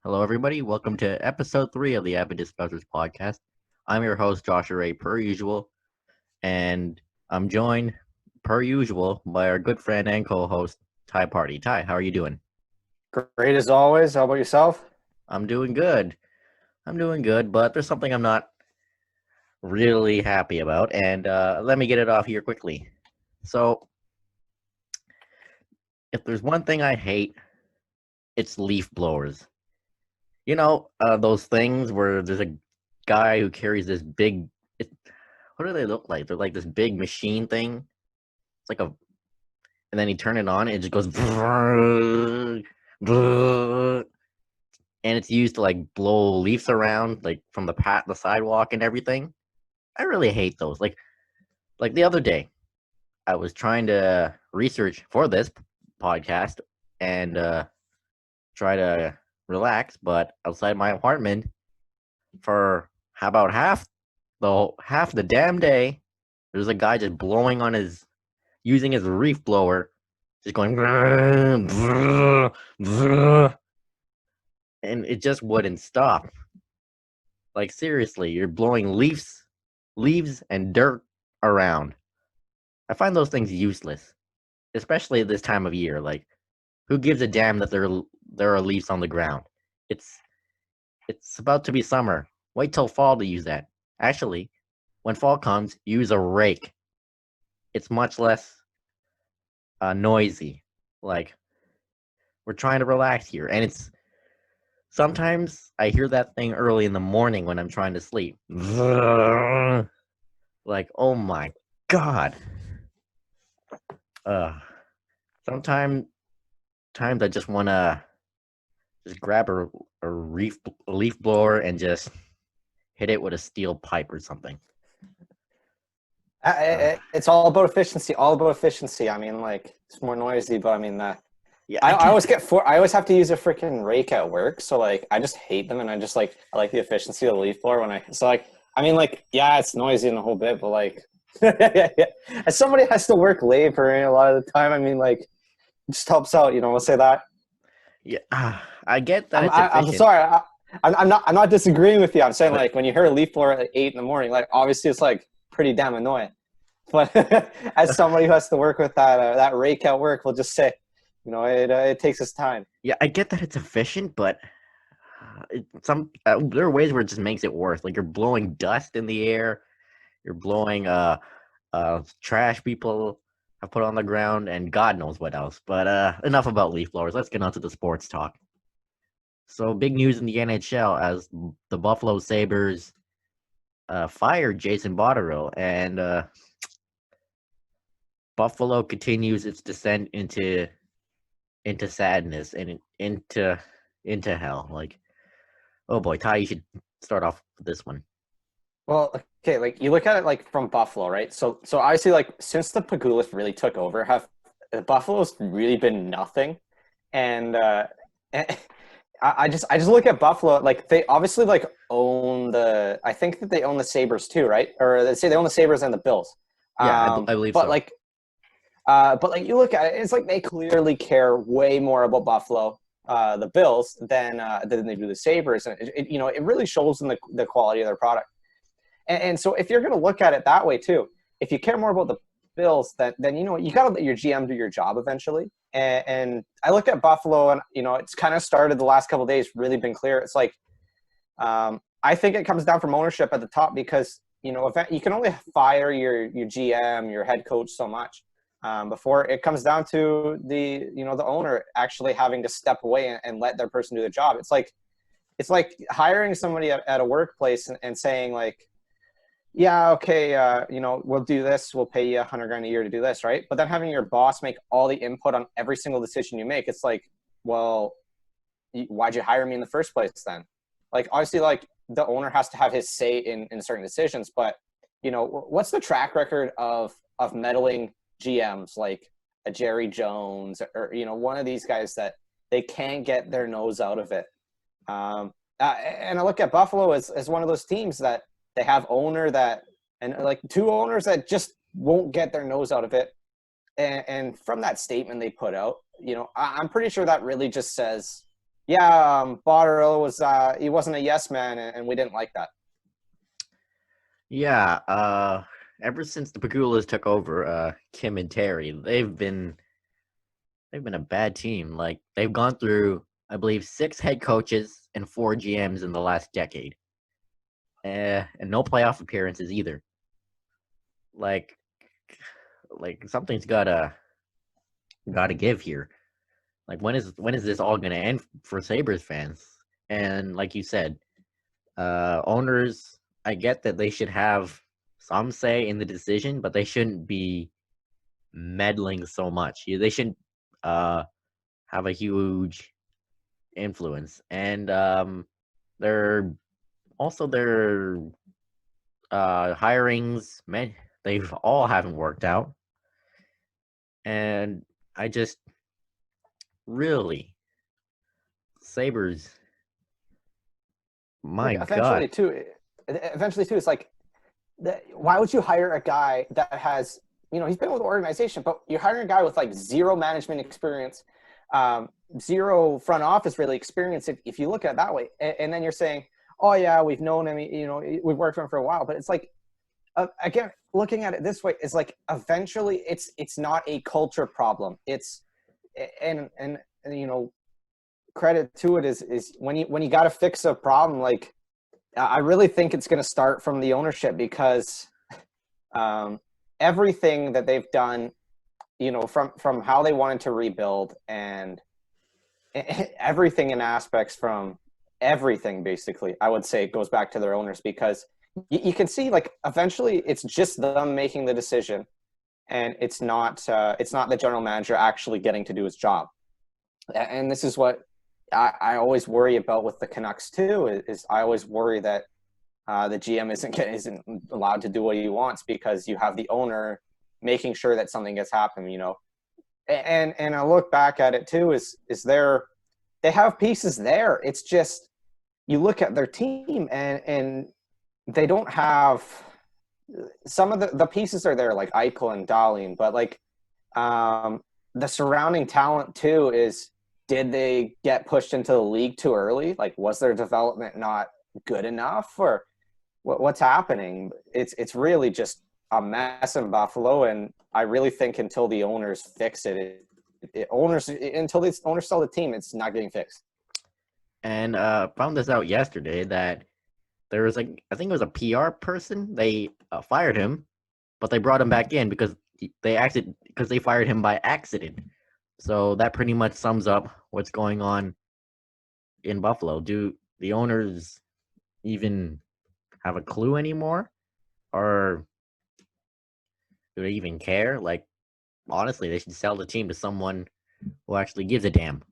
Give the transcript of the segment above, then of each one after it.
Hello, everybody. Welcome to episode 3 of the Avid Discussers podcast. I'm your host, Joshua Ray, per usual, and I'm joined, per usual, by our good friend and co-host, Ty Party. Ty, how are you doing? Great as always. How about yourself? I'm doing good. But there's something I'm not really happy about, and let me get it off here quickly. So, if there's one thing I hate, it's leaf blowers. Those things where there's a guy who carries this big. What do they look like? They're like this big machine thing. It's like a, and then you turn it on, and it just goes, and it's used to like blow leaves around, like from the sidewalk and everything. I really hate those. Like the other day, I was trying to research for this podcast and try to relax, but outside my apartment for about half the damn day, there's a guy just blowing on his using his reef blower, just going, and it just wouldn't stop. Like seriously, you're blowing leaves and dirt around. I find those things useless, especially this time of year. Like, who gives a damn that there are leaves on the ground? It's it's about to be summer. Wait till fall to use that. Actually, when fall comes, use a rake. It's much less noisy. Like, we're trying to relax here, and it's sometimes I hear that thing early in the morning when I'm trying to sleep. Like, oh my god. Uh, sometimes times I just wanna just grab a leaf blower and just hit it with a steel pipe or something. Uh, It's all about efficiency. All about efficiency. I mean, like it's more noisy, but I mean, yeah, I, I I can. always get for. I always have to use a freaking rake at work. So like, I just hate them, and I like the efficiency of the leaf blower when I. So like, I mean, like, yeah, it's noisy in the whole bit, but like, as somebody has to work labor a lot of the time, I mean, like, it just helps out. We'll say that. Yeah, I get that it's I'm efficient. sorry. I'm not disagreeing with you. I'm saying like when you hear a leaf blower at 8 in the morning, like obviously it's like pretty damn annoying. But as somebody who has to work with that rake at work, we'll just say, it takes us time. Yeah, I get that it's efficient, but there are ways where it just makes it worse. Like you're blowing dust in the air, you're blowing trash people have put on the ground, and God knows what else. But enough about leaf blowers. Let's get on to the sports talk. So big news in the NHL as the Buffalo Sabres fired Jason Botterill, and Buffalo continues its descent into sadness and into hell. Like, oh boy, Ty, you should start off with this one. Well, okay, like you look at it like from Buffalo, right? So obviously, like since the Pagulas really took over, have Buffalo's really been nothing, and I just look at Buffalo like they obviously like own the. I think that they own the Sabres too, right? Or they say they own the Sabres and the Bills. Yeah, I believe But so. like you look at it, it's like they clearly care way more about Buffalo, the Bills, than they do the Sabres, and it really shows in the quality of their product. And so if you're going to look at it that way too, if you care more about the Bills, then you got to let your GM do your job eventually. And I look at Buffalo, and it's kind of started the last couple of days, really been clear. It's like I think it comes down from ownership at the top because if you can only fire your GM, your head coach so much before it comes down to the owner actually having to step away and let their person do the job. It's like hiring somebody at a workplace and saying like, yeah, okay, we'll do this. We'll pay you $100,000 a year to do this, right? But then having your boss make all the input on every single decision you make, it's like, well, why'd you hire me in the first place then? Like, obviously, like the owner has to have his say in certain decisions, but what's the track record of meddling GMs like a Jerry Jones or one of these guys that they can't get their nose out of it? And I look at Buffalo as one of those teams that they have like two owners that just won't get their nose out of it. And from that statement they put out, I'm pretty sure that really just says, Yeah, Botterill was he wasn't a yes man, and we didn't like that. Yeah, ever since the Pagulas took over, Kim and Terry, they've been a bad team. Like they've gone through, I believe, 6 head coaches and 4 GMs in the last decade, and no playoff appearances either. Like, like something's gotta give here. Like when is this all gonna end for Sabres fans? And like you said, owners, I get that they should have some say in the decision, but they shouldn't be meddling so much. They shouldn't have a huge influence. And they're also their hirings, man, they've all haven't worked out. And I just really Sabres, my Like God. eventually too, it's like, why would you hire a guy that has, he's been with the organization, but you're hiring a guy with like zero management experience, zero front office really experience. If you look at it that way, and then you're saying, oh yeah, we've known him, we've worked with him for a while, but it's like, again, looking at it this way, it's like eventually it's not a culture problem. It's and credit to it is when you got to fix a problem, like I really think it's going to start from the ownership, because everything that they've done, from how they wanted to rebuild, and everything in aspects from everything, basically, I would say it goes back to their owners, because you can see, like, eventually it's just them making the decision, and it's not the general manager actually getting to do his job. And this is what I always worry about with the Canucks too. Is I always worry that the GM isn't allowed to do what he wants, because you have the owner making sure that something gets happened. And I look back at it too. They have pieces there. It's just, you look at their team, and they don't have some of the pieces are there, like Eichel and Dahlin, but like the surrounding talent too is, did they get pushed into the league too early? Like, was their development not good enough, or what's happening? It's really just a mess in Buffalo, and I really think until the owners fix it, until the owners sell the team, it's not getting fixed. And found this out yesterday that there was I think it was a PR person. They fired him, but they brought him back in because they fired him by accident. So that pretty much sums up what's going on in Buffalo. Do the owners even have a clue anymore, or do they even care? Like, honestly, they should sell the team to someone who actually gives a damn.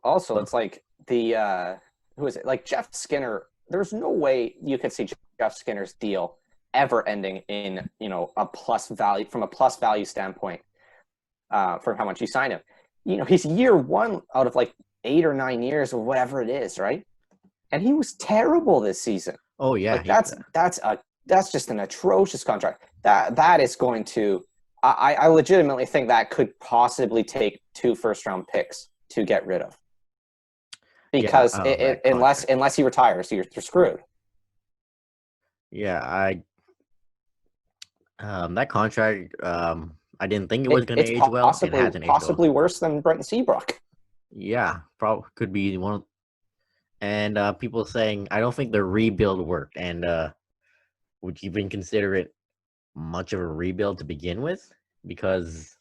Also, it's like who is it? Like Jeff Skinner. There's no way you could see Jeff Skinner's deal ever ending in a plus value, from a plus value standpoint, for how much you sign him. He's year one out of like 8 or 9 years or whatever it is, right? And he was terrible this season. Oh yeah, Like that's just an atrocious contract. That is going to. I legitimately think that could possibly take 2 first-round picks to get rid of, because unless he retires, you're screwed. Yeah, that contract, I didn't think it was going to age well. It hasn't aged well. Possibly worse than Brent Seabrook. Yeah, probably could be one. And people saying, I don't think the rebuild worked. And would you even consider it much of a rebuild to begin with? Because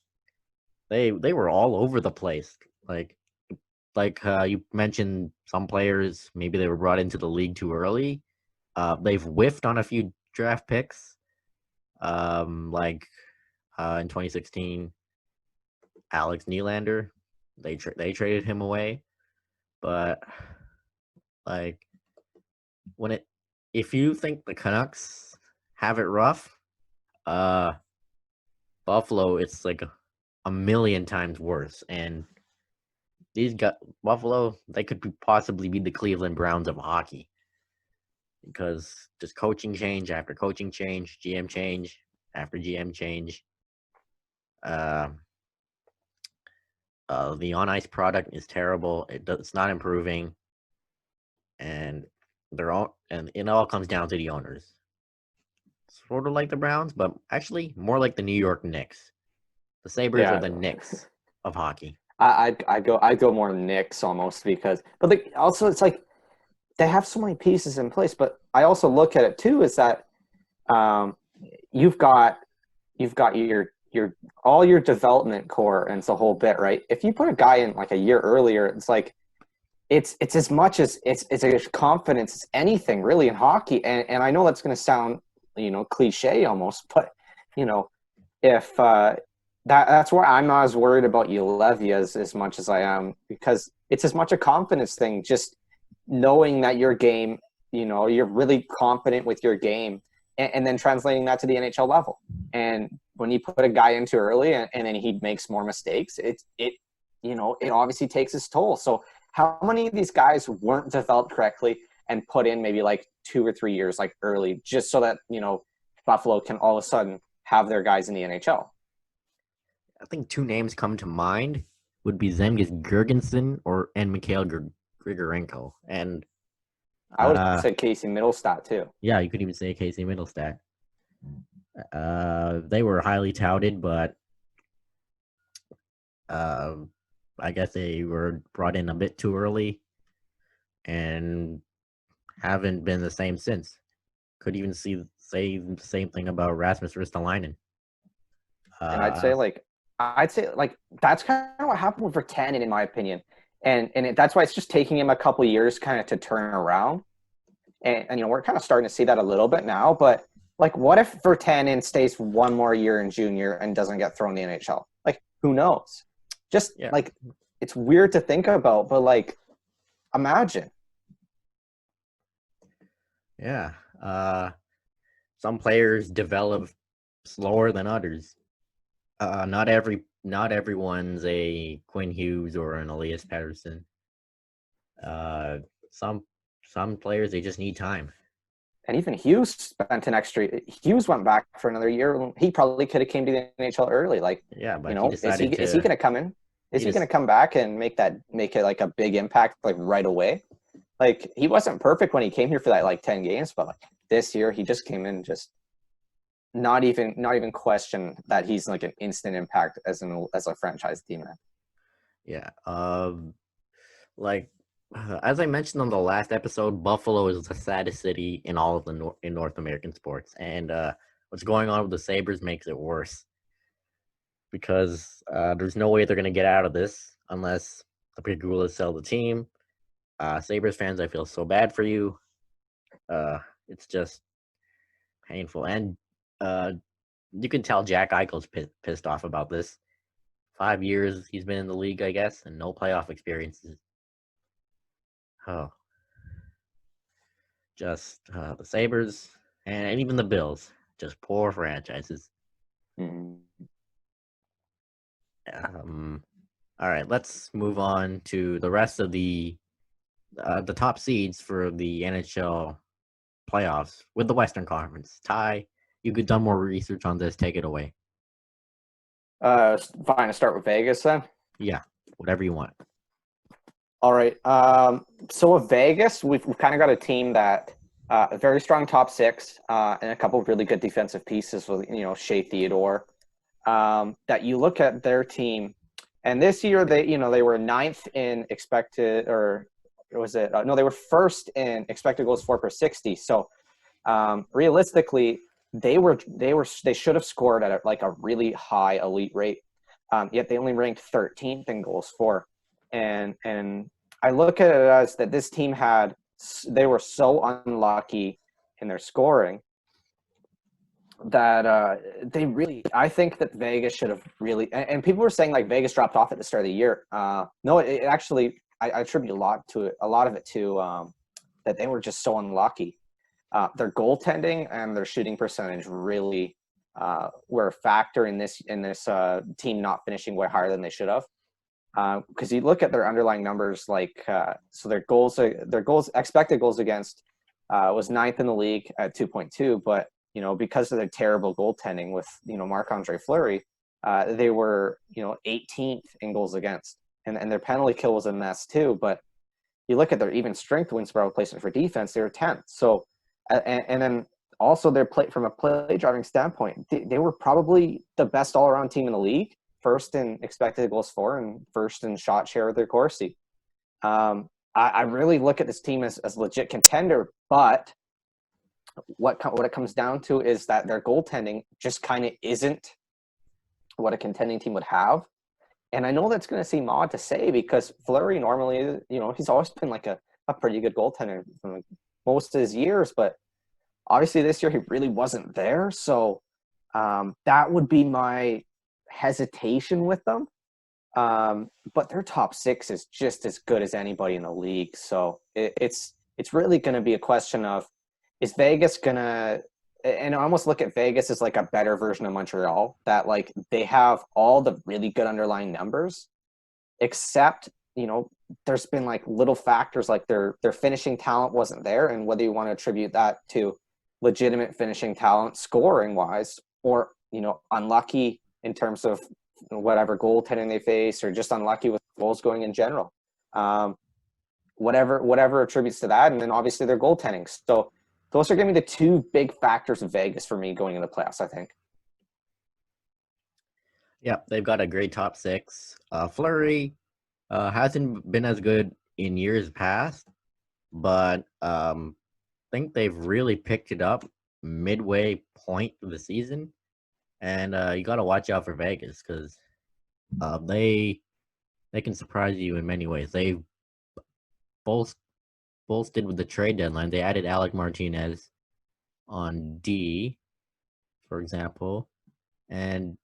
they were all over the place. Like you mentioned, some players, maybe they were brought into the league too early. They've whiffed on a few draft picks. In 2016, Alex Nylander, they traded him away. But like if you think the Canucks have it rough, Buffalo, it's like a million times worse. And Buffalo, they could possibly be the Cleveland Browns of hockey, because just coaching change after coaching change, GM change after GM change. The on ice product is terrible. It's not improving, and it all comes down to the owners. Sort of like the Browns, but actually more like the New York Knicks. The Sabres are Yeah. the Knicks of hockey. I go more Knicks almost because, but also it's like they have so many pieces in place. But I also look at it too is that um, you've got your all your development core and it's a whole bit, right? If you put a guy in like a year earlier, it's like it's as much as it's a confidence as anything really in hockey. And I know that's going to sound cliche almost, but if that's why I'm not as worried about Ulevi as much as I am, because it's as much a confidence thing, just knowing that your game, you're really confident with your game, and then translating that to the NHL level. And when you put a guy in too early and then he makes more mistakes, it obviously takes its toll. So how many of these guys weren't developed correctly and put in maybe like 2 or 3 years like early, just so that Buffalo can all of a sudden have their guys in the NHL? I think two names come to mind would be Zemgus Girgensson and Mikhail Grigorenko. And I would have said Casey Middlestat too. yeah, you could even say Casey Middlestat. They were highly touted, but I guess they were brought in a bit too early and haven't been the same since. Could even say the same thing about Rasmus Ristolainen. And I'd say that's kind of what happened with Vertanen, in my opinion. And that's why it's just taking him a couple of years kind of to turn around. And we're kind of starting to see that a little bit now. But like, what if Vertanen stays one more year in junior and doesn't get thrown in the NHL? Like, who knows? Like, it's weird to think about, but like, imagine. Yeah. Some players develop slower than others. Not everyone's a Quinn Hughes or an Elias Pettersson. Some players, they just need time. And even Hughes spent an extra. Hughes went back for another year. He probably could have came to the NHL early. Like, yeah, but is he going to come in? Is he going to come back and make it like a big impact like right away? Like, he wasn't perfect when he came here for that like 10 games, but like this year he just came in, just not even question that he's like an instant impact as a franchise team man. Yeah. Like as I mentioned on the last episode, Buffalo is the saddest city in all of the in North American sports, and what's going on with the Sabres makes it worse because there's no way they're going to get out of this unless the Pigulas sell the team. Sabres fans, I feel so bad for you. It's just painful, and you can tell Jack Eichel's pissed off about this. 5 years he's been in the league, I guess, and no playoff experiences. Oh, just the Sabres and even the Bills, just poor franchises. Mm-hmm. All right, let's move on to the rest of the top seeds for the NHL playoffs with the Western Conference. Ty, you could done more research on this. Take it away. Fine. To start with Vegas then. Yeah, whatever you want. All right. So with Vegas, we've kind of got a team that a very strong top six and a couple of really good defensive pieces with Shea Theodore. That you look at their team, and this year they were ninth in expected, or was it? No, they were first in expected goals for per 60. So realistically, they should have scored at like a really high elite rate. Yet they only ranked 13th in goals for. And I look at it as that this team they were so unlucky in their scoring that I think that Vegas should have really, and people were saying like Vegas dropped off at the start of the year. No, it actually, I attribute a lot of it to that they were just so unlucky. Their goaltending and their shooting percentage really were a factor in this team not finishing way higher than they should have. Because you look at their underlying numbers, like so their expected goals against was ninth in the league at 2.2, but because of their terrible goaltending with Marc-Andre Fleury, They were, 18th in goals against, and their penalty kill was a mess too. But you look at their even strength wins per replacement for defense, they were 10th. So, and then also their play from a play driving standpoint, they were probably the best all around team in the league, first in expected goals for and first in shot share with their Corsi. I really look at this team as a legit contender, but what it comes down to is that their goaltending just kind of isn't what a contending team would have. And I know that's going to seem odd to say because Fleury normally, he's always been like a pretty good goaltender for most of his years, but obviously this year he really wasn't there. So that would be my hesitation with them. But their top six is just as good as anybody in the league. So it's really going to be a question of, is Vegas going to, and I almost look at Vegas as like a better version of Montreal, that like they have all the really good underlying numbers, except, there's been like little factors like their finishing talent wasn't there. And whether you want to attribute that to legitimate finishing talent scoring wise, or, unlucky in terms of whatever goaltending they face, or just unlucky with goals going in general, whatever attributes to that. And then obviously their goaltending. So those are going to be the two big factors of Vegas for me going into the playoffs, I think. Yeah, they've got a great top six. Fleury hasn't been as good in years past, but I think they've really picked it up midway point of the season. And you got to watch out for Vegas because they can surprise you in many ways. They bolstered with the trade deadline. They added Alec Martinez on D, for example, and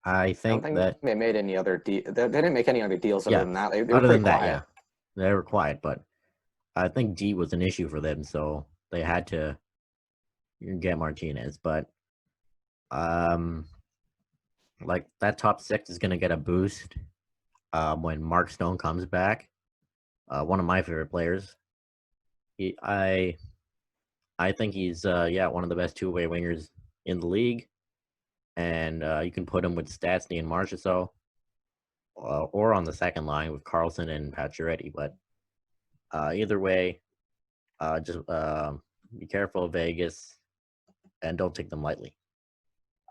I think that they made any other deal. They didn't make any other deals other than that. They were other pretty than that, quiet. yeah, they were quiet. But I think D was an issue for them, so they had to get Martinez. But like that top six is gonna get a boost when Mark Stone comes back. One of my favorite players. I think he's one of the best two-way wingers in the league, and you can put him with Stastny and Marchessault, or on the second line with Carlson and Pacioretty. But either way, just be careful of Vegas and don't take them lightly.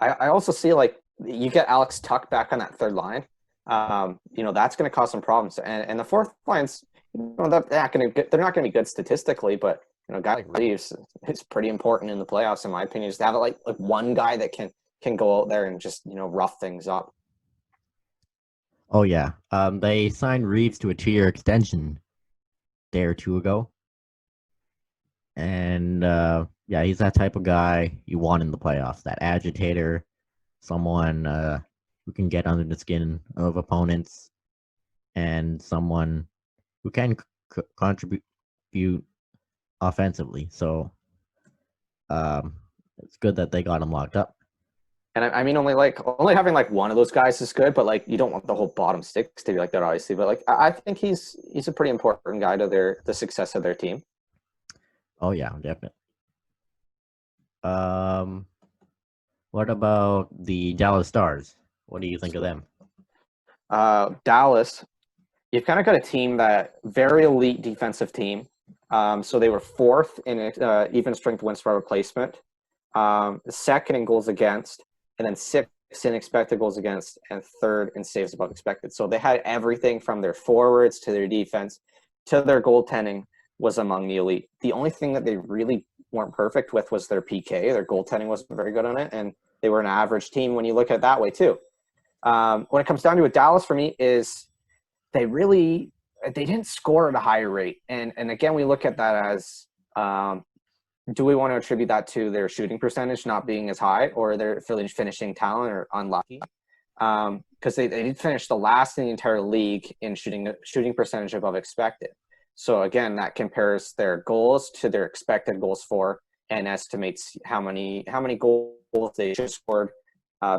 I also see like you get Alex Tuck back on that third line. That's going to cause some problems, and the fourth line's they're not going to be good statistically, but a guy like Reeves is pretty important in the playoffs, in my opinion. Just to have like one guy that can go out there and just rough things up. Oh yeah, they signed Reeves to a 2-year extension a day or two ago, and he's that type of guy you want in the playoffs. That agitator, someone who can get under the skin of opponents, and someone who can contribute offensively. So it's good that they got him locked up. And I mean, only having like one of those guys is good, but like you don't want the whole bottom six to be like that, obviously. But like I think he's a pretty important guy to the success of their team. Oh yeah, definitely. What about the Dallas Stars? What do you think of them? Dallas, you've kind of got a team that very elite defensive team. So they were fourth in even strength wins per replacement, second in goals against, and then sixth in expected goals against, and third in saves above expected. So they had everything from their forwards to their defense to their goaltending was among the elite. The only thing that they really weren't perfect with was their PK. Their goaltending wasn't very good on it, and they were an average team when you look at it that way too. When it comes down to it, Dallas for me is they didn't score at a higher rate. And again, we look at that as do we want to attribute that to their shooting percentage not being as high or their finishing talent or unlucky? Because they did finish the last in the entire league in shooting percentage above expected. So again, that compares their goals to their expected goals for and estimates how many goals they should have scored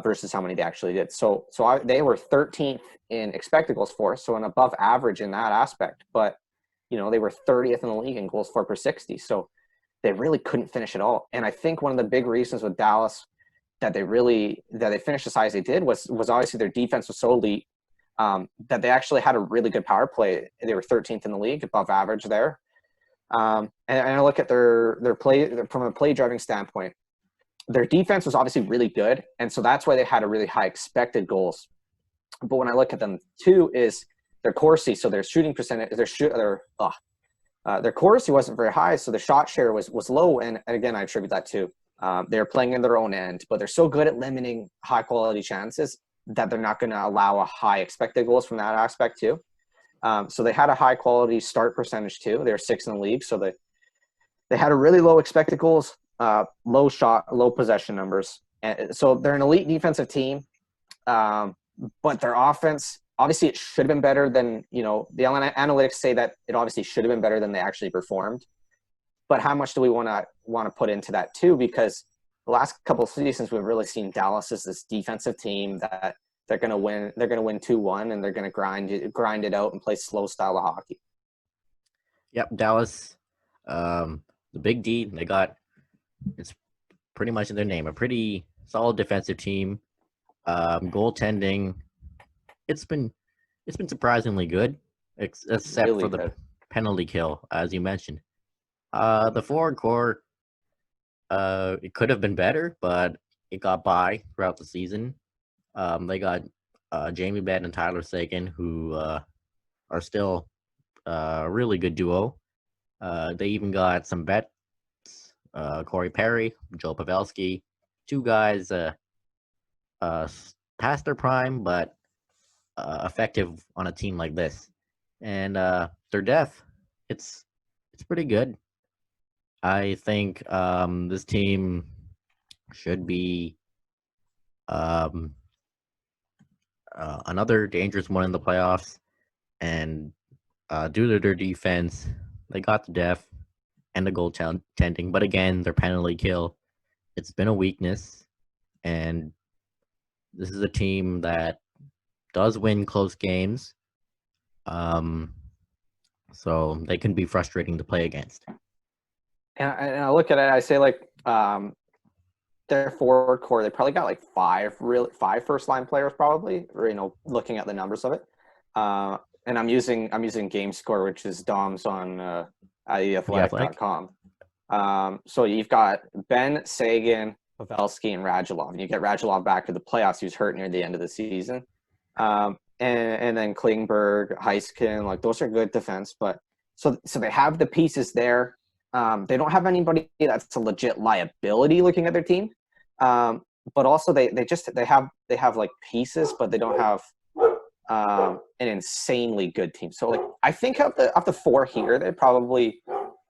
versus how many they actually did. So they were 13th in expected goals for, so an above average in that aspect. But they were 30th in the league in goals for per 60. So they really couldn't finish at all. And I think one of the big reasons with Dallas that they finished as high as they did was obviously their defense was so elite that they actually had a really good power play. They were 13th in the league, above average there. And I look at their play from a play driving standpoint. Their defense was obviously really good, and so that's why they had a really high expected goals. But when I look at them too, is their Corsi, so their shooting percentage, their Corsi wasn't very high, so the shot share was low. And again, I attribute that to they're playing in their own end, but they're so good at limiting high quality chances that they're not going to allow a high expected goals from that aspect too. So they had a high quality start percentage too. They're 6th in the league, so they had a really low expected goals, low possession numbers. And so they're an elite defensive team, but their offense, obviously it should have been better than, the analytics say that it obviously should have been better than they actually performed. But how much do we want to put into that too? Because the last couple of seasons, we've really seen Dallas as this defensive team that they're going to win. They're going to win 2-1, and they're going to grind it out and play slow style of hockey. Yep, Dallas, the Big D. It's pretty much in their name, a pretty solid defensive team. Goaltending, it's been surprisingly good, except really for the penalty kill, as you mentioned. The forward core, it could have been better, but it got by throughout the season. They got Jamie Benn and Tyler Seguin, who are still a really good duo. They even got some vets, Corey Perry, Joe Pavelski, 2 guys past their prime, but effective on a team like this. And their depth, it's pretty good. I think this team should be another dangerous one in the playoffs. And due to their defense, they got the depth and the goaltending. But again, their penalty kill, it's been a weakness. And this is a team that does win close games. So they can be frustrating to play against. And I look at it, I say their forward core, they probably got 5 first line players probably, or, looking at the numbers of it. And I'm using game score, which is Dom's on theathletic.com. So you've got Ben, Sagan, Pavelski, and Radulov. And you get Radulov back to the playoffs. He was hurt near the end of the season. And then Klingberg, Heiskanen, those are good defense. But so they have the pieces there. They don't have anybody that's a legit liability looking at their team. But also they have pieces, but they don't have an insanely good team. So I think of the 4 here, they probably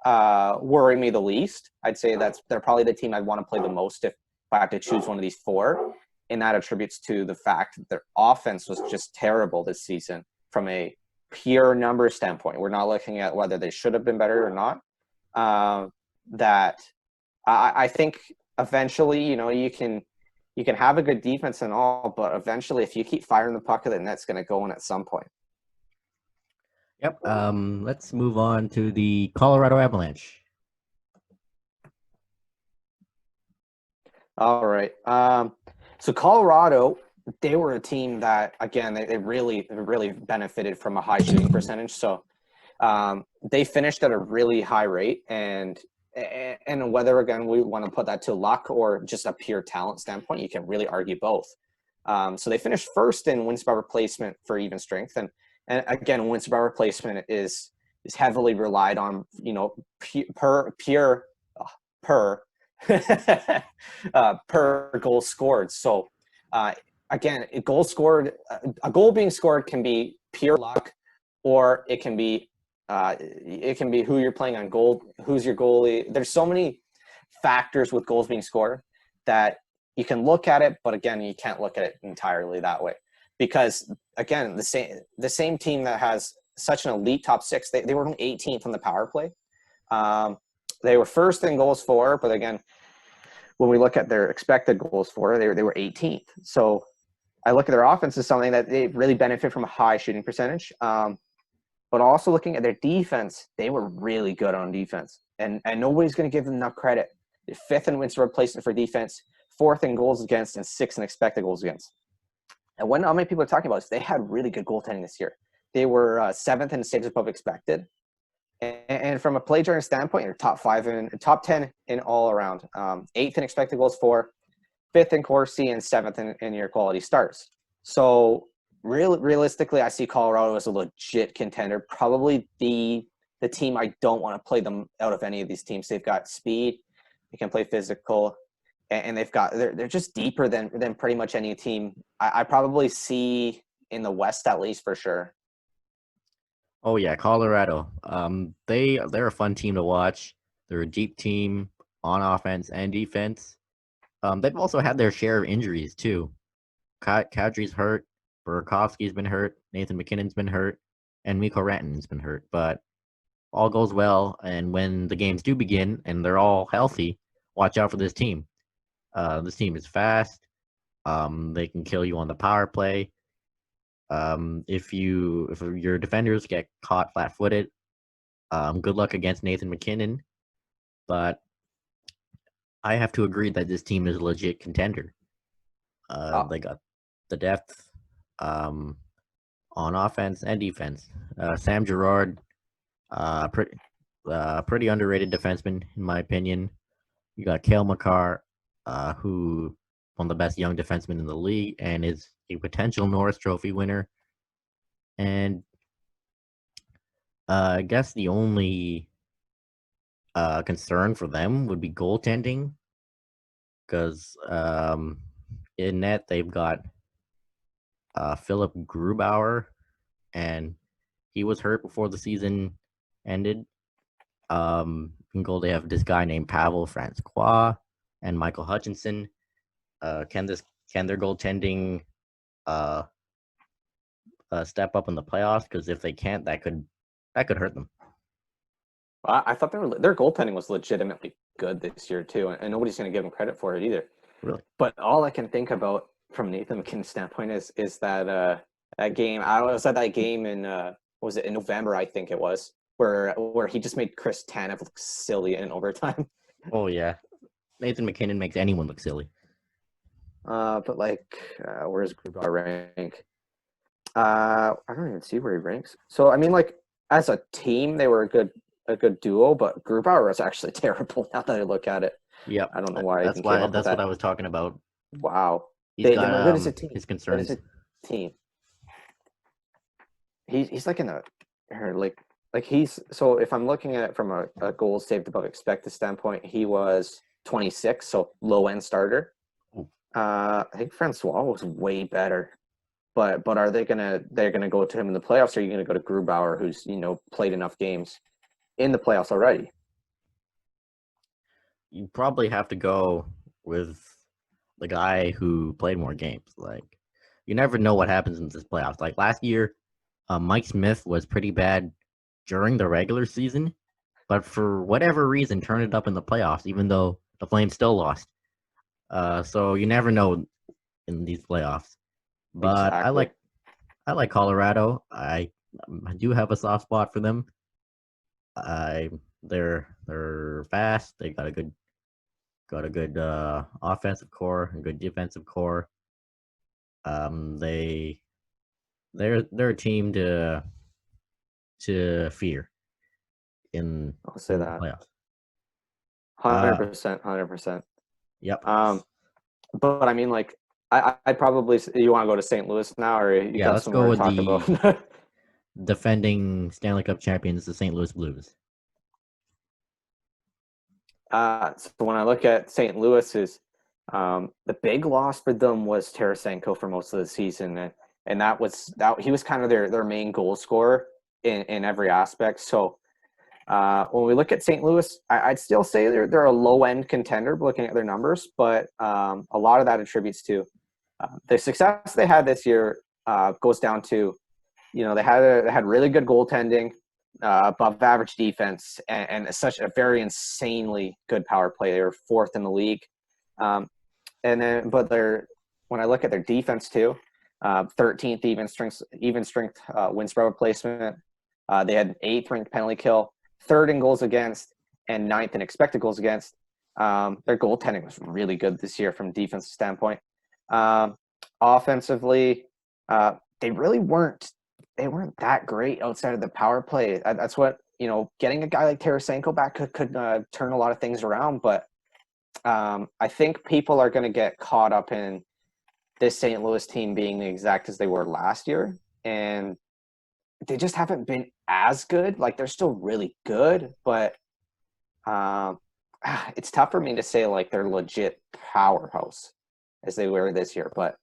worry me the least. I'd say they're probably the team I'd want to play the most if I have to choose one of these 4. And that attributes to the fact that their offense was just terrible this season from a pure number standpoint. We're not looking at whether they should have been better or not. That I think eventually, you can have a good defense and all, but eventually if you keep firing the puck at the net's going to go in at some point. Yep. Let's move on to the Colorado Avalanche. All right. So Colorado, they were a team that, again, they really benefited from a high shooting percentage. So they finished at a really high rate, and whether, again, we want to put that to luck or just a pure talent standpoint, you can really argue both. So they finished first in wins by replacement for even strength. And again, wins by replacement is heavily relied on, per goal scored. So again, a goal being scored can be pure luck, or it can be who you're playing on goal, who's your goalie. There's so many factors with goals being scored that you can look at it, but again, you can't look at it entirely that way, because again, the same team that has such an elite top 6, they were 18th on the power play. They were first in goals for, but again, when we look at their expected goals for, they were 18th. So I look at their offense as something that they really benefit from a high shooting percentage. But also looking at their defense, they were really good on defense. And nobody's going to give them enough credit. They're 5th in wins replacement for defense, fourth in goals against, and sixth in expected goals against. And what not many people are talking about is they had really good goaltending this year. They were seventh in saves above expected. And from a play during standpoint, you're top 10 in all around. Eighth in expected goals for, fifth in Corsi, and seventh in your quality starts. So realistically, I see Colorado as a legit contender. Probably the team I don't want to play them out of any of these teams. They've got speed, they can play physical, and they're just deeper than pretty much any team I probably see in the West, at least, for sure. Oh yeah, Colorado. They're a fun team to watch. They're a deep team on offense and defense. They've also had their share of injuries too. Kadri's hurt, Burakovsky's been hurt, Nathan McKinnon's been hurt, and Mikko Rantanen's been hurt. But all goes well, and when the games do begin and they're all healthy, watch out for this team. This team is fast. They can kill you on the power play. If your defenders get caught flat-footed, good luck against Nathan McKinnon. But I have to agree that this team is a legit contender. They got the depth on offense and defense. Sam Girard, pretty underrated defenseman in my opinion. You got Cale Makar, who one of the best young defensemen in the league and is a potential Norris Trophy winner. And I guess the only concern for them would be goaltending, because in net they've got Philip Grubauer, and he was hurt before the season ended. In goal they have this guy named Pavel Francois and Michael Hutchinson. Can their goaltending step up in the playoffs? Because if they can't, that could hurt them. I thought their goaltending was legitimately good this year too, and nobody's going to give them credit for it either. Really? But all I can think about from Nathan McKinnon's standpoint is that that game. I was at that game in was it in November? I think it was where he just made Chris Tanev look silly in overtime. Oh yeah, Nathan McKinnon makes anyone look silly. But where's Grubauer rank? I don't even see where he ranks. So I mean, as a team, they were a good duo, but Grubauer was actually terrible. Now that I look at it, yeah, I don't know why. That's what I was talking about. Wow, They got good as a team. His concerns. As a team, he's like in a he's so. If I'm looking at it from a goals saved above expected standpoint, he was 26, so low end starter. I think Francois was way better. But they're gonna go to him in the playoffs, or are you gonna go to Grubauer, who's played enough games in the playoffs already? You probably have to go with the guy who played more games. You never know what happens in this playoffs. Like last year, Mike Smith was pretty bad during the regular season, but for whatever reason turned it up in the playoffs, even though the Flames still lost. So you never know in these playoffs. But exactly. I like Colorado. I do have a soft spot for them. They're fast. They got a good offensive core and good defensive core. They're a team to fear in I'll say that playoffs. 100%. Yep. But I mean, I probably, you want to go to St. Louis now, or you got let's go with to talk about? Defending Stanley Cup champions, the St. Louis Blues. So when I look at St. Louis's, the big loss for them was Tarasenko for most of the season, and that he was kind of their main goal scorer in every aspect. So when we look at St. Louis, I'd still say they're a low end contender looking at their numbers, but a lot of that attributes to the success they had this year. Goes down to they had really good goaltending, above average defense, and such a very insanely good power play. They were fourth in the league. When I look at their defense too, 13th even strength win spread replacement. They had 8th ranked penalty kill, 3rd in goals against, and 9th in expected goals against. Their goaltending was really good this year from a defensive standpoint. Offensively, they really weren't that great outside of the power play. That's what, getting a guy like Tarasenko back could turn a lot of things around. But I think people are going to get caught up in this St. Louis team being the exact as they were last year. And they just haven't been as good. Like, they're still really good, but it's tough for me to say like they're legit powerhouse as they were this year. But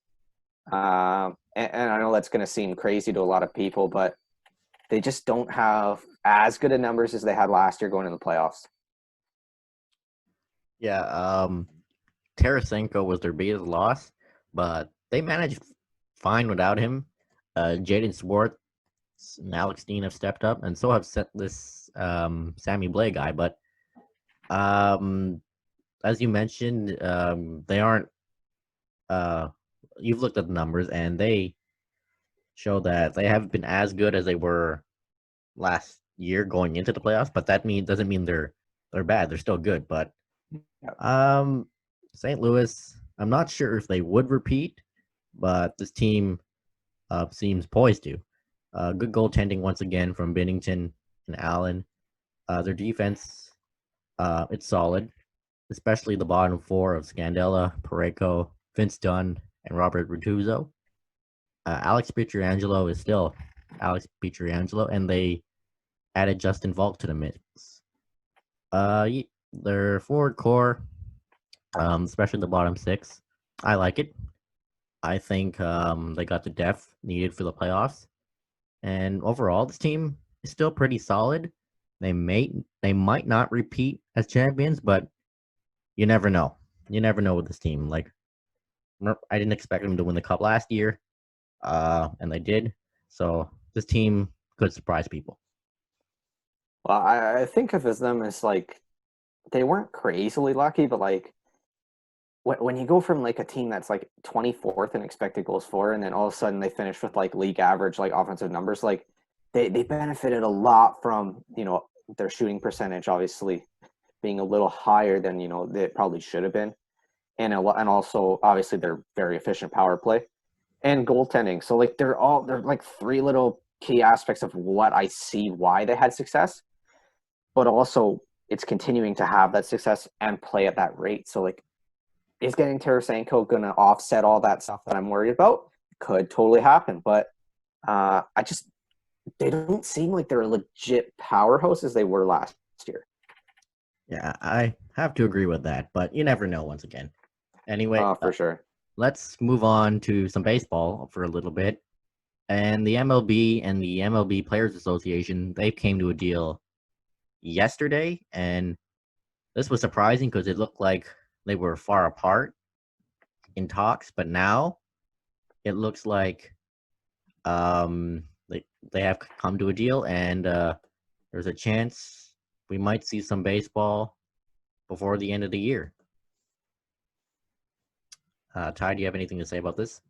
and I know that's going to seem crazy to a lot of people, but they just don't have as good of numbers as they had last year going into the playoffs. Yeah, Tarasenko was their biggest loss, but they managed fine without him. Jaden Swartz and Alex Steen have stepped up, and so have this Sammy Blais guy. But as you mentioned, they aren't. You've looked at the numbers, and they show that they haven't been as good as they were last year going into the playoffs. But that doesn't mean they're bad. They're still good. But St. Louis, I'm not sure if they would repeat, but this team seems poised to. Good goaltending once again from Binnington and Allen. Their defense, it's solid, especially the bottom four of Scandella, Parayko, Vince Dunn, and Robert Rituzzo. Alex Pietrangelo is still Alex Pietrangelo, and they added Justin Volk to the mix. Their forward core, especially the bottom six, I like it. I think they got the depth needed for the playoffs. And overall, this team is still pretty solid. They might not repeat as champions, but you never know. You never know with this team. Like, I didn't expect them to win the cup last year, and they did. So this team could surprise people. Well, I think of them as like they weren't crazily lucky, but like when you go from like a team that's like 24th in expected goals for, and then all of a sudden they finish with like league average like offensive numbers, like they benefited a lot from their shooting percentage obviously being a little higher than it probably should have been, and also obviously their very efficient power play and goaltending. So like they're like three little key aspects of what I see why they had success, but also it's continuing to have that success and play at that rate. So like, is getting Tarasenko going to offset all that stuff that I'm worried about? Could totally happen, but they don't seem like they're a legit powerhouse as they were last year. Yeah, I have to agree with that, but you never know once again. Anyway, For sure. Let's move on to some baseball for a little bit. And the MLB and the MLB Players Association, they came to a deal yesterday, and this was surprising because it looked like they were far apart in talks, but now it looks like they have come to a deal, and there's a chance we might see some baseball before the end of the year. Ty, do you have anything to say about this?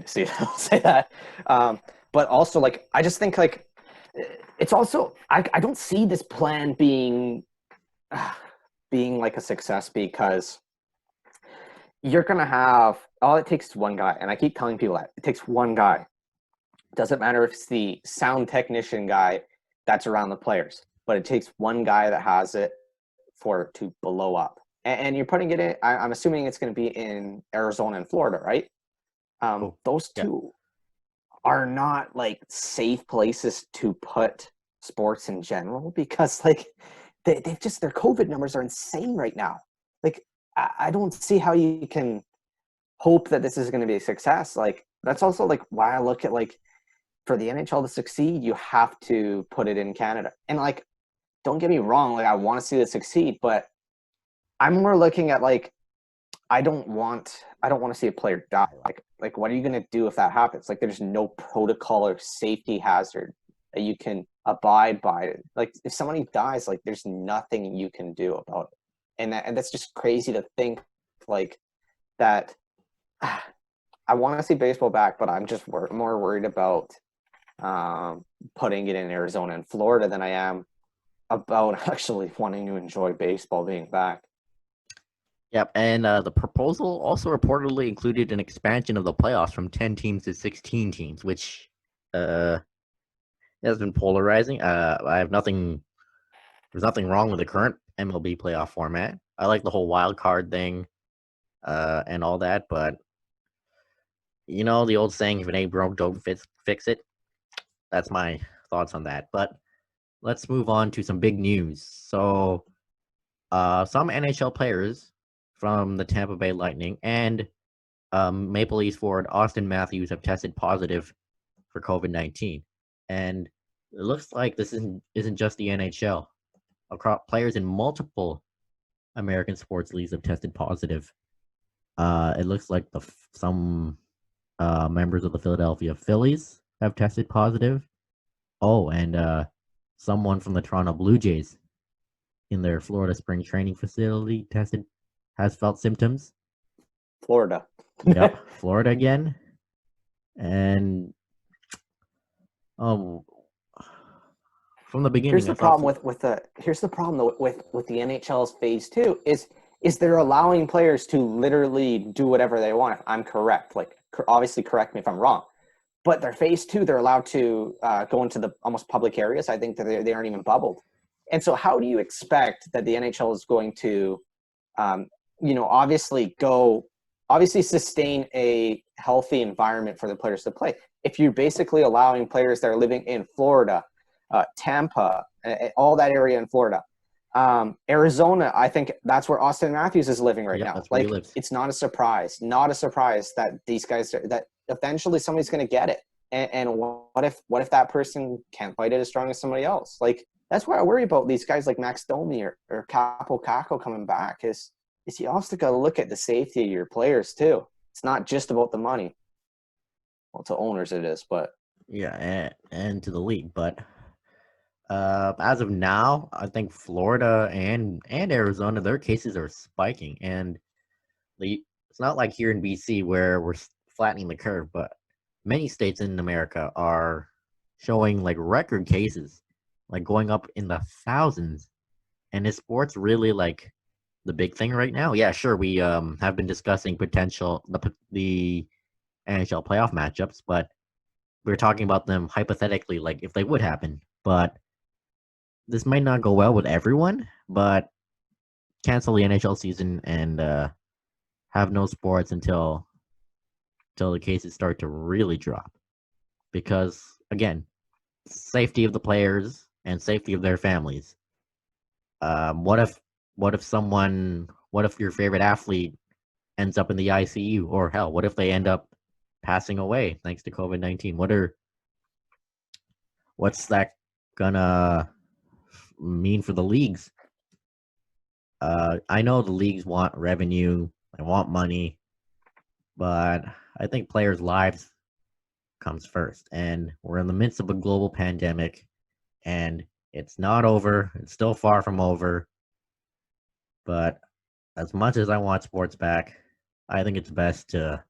See, I'll say that. But also, like, I just think, like, it's also, I don't see this plan being like a success, because you're going to have, all it takes is one guy. And I keep telling people that it takes one guy. Doesn't matter if it's the sound technician guy that's around the players, but it takes one guy that has it for it to blow up. And you're putting it in, I'm assuming it's going to be in Arizona and Florida, right? Those two are not like safe places to put sports in general, because like they've just, their COVID numbers are insane right now. Like, I don't see how you can hope that this is going to be a success. Like, that's also like why I look at, like, for the NHL to succeed, you have to put it in Canada. And like, don't get me wrong, like, I want to see it succeed, but I'm more looking at, like, I don't want to see a player die. Like, what are you going to do if that happens? Like, there's no protocol or safety hazard that you can abide by. Like, if somebody dies, like, there's nothing you can do about it. And that's just crazy to think, like, that. I want to see baseball back, but I'm just more worried about putting it in Arizona and Florida than I am about actually wanting to enjoy baseball being back. Yep, and the proposal also reportedly included an expansion of the playoffs from 10 teams to 16 teams, which has been polarizing. I have nothing. There's nothing wrong with the current MLB playoff format. I like the whole wild card thing, and all that, but you know the old saying, "If it ain't broke, don't fix it." That's my thoughts on that. But let's move on to some big news. So, some NHL players from the Tampa Bay Lightning and Maple Leafs forward Auston Matthews have tested positive for COVID-19, and it looks like this isn't just the NHL. Across players in multiple American sports leagues have tested positive. It looks like some members of the Philadelphia Phillies have tested positive. Oh, and someone from the Toronto Blue Jays in their Florida spring training facility has felt symptoms. Florida. Yep, Florida again. And um, from the beginning, Here's the problem with the NHL's phase 2 is they're allowing players to literally do whatever they want. If I'm correct, like obviously correct me if I'm wrong, but their phase 2 they're allowed to go into the almost public areas. I think that they aren't even bubbled. And so how do you expect that the NHL is going to, obviously sustain a healthy environment for the players to play if you're basically allowing players that are living in Florida, Tampa, all that area in Florida, Arizona? I think that's where Auston Matthews is living right now. That's where he Like, lives. it's not a surprise that these guys that eventually somebody's going to get it. And what if that person can't fight it as strong as somebody else? Like, that's why I worry about these guys like Max Domi or Capo Caco coming back. Is you also got to look at the safety of your players too. It's not just about the money. Well, to owners it is, but Yeah, and to the league. But as of now, I think Florida and Arizona, their cases are spiking, and it's not like here in BC where we're flattening the curve, but many states in America are showing like record cases, like going up in the thousands. And is sports really like the big thing right now? Yeah, sure. We have been discussing the NHL playoff matchups, but we're talking about them hypothetically, like if they would happen. But this might not go well with everyone. But cancel the NHL season and have no sports until the cases start to really drop. Because again, safety of the players and safety of their families. What if your favorite athlete ends up in the ICU, or hell, what if they end up passing away thanks to COVID-19? What's that gonna mean for the leagues? I know the leagues want revenue, they want money, but I think players' lives comes first, and we're in the midst of a global pandemic, and it's not over. It's still far from over. But as much as I want sports back, I think it's best to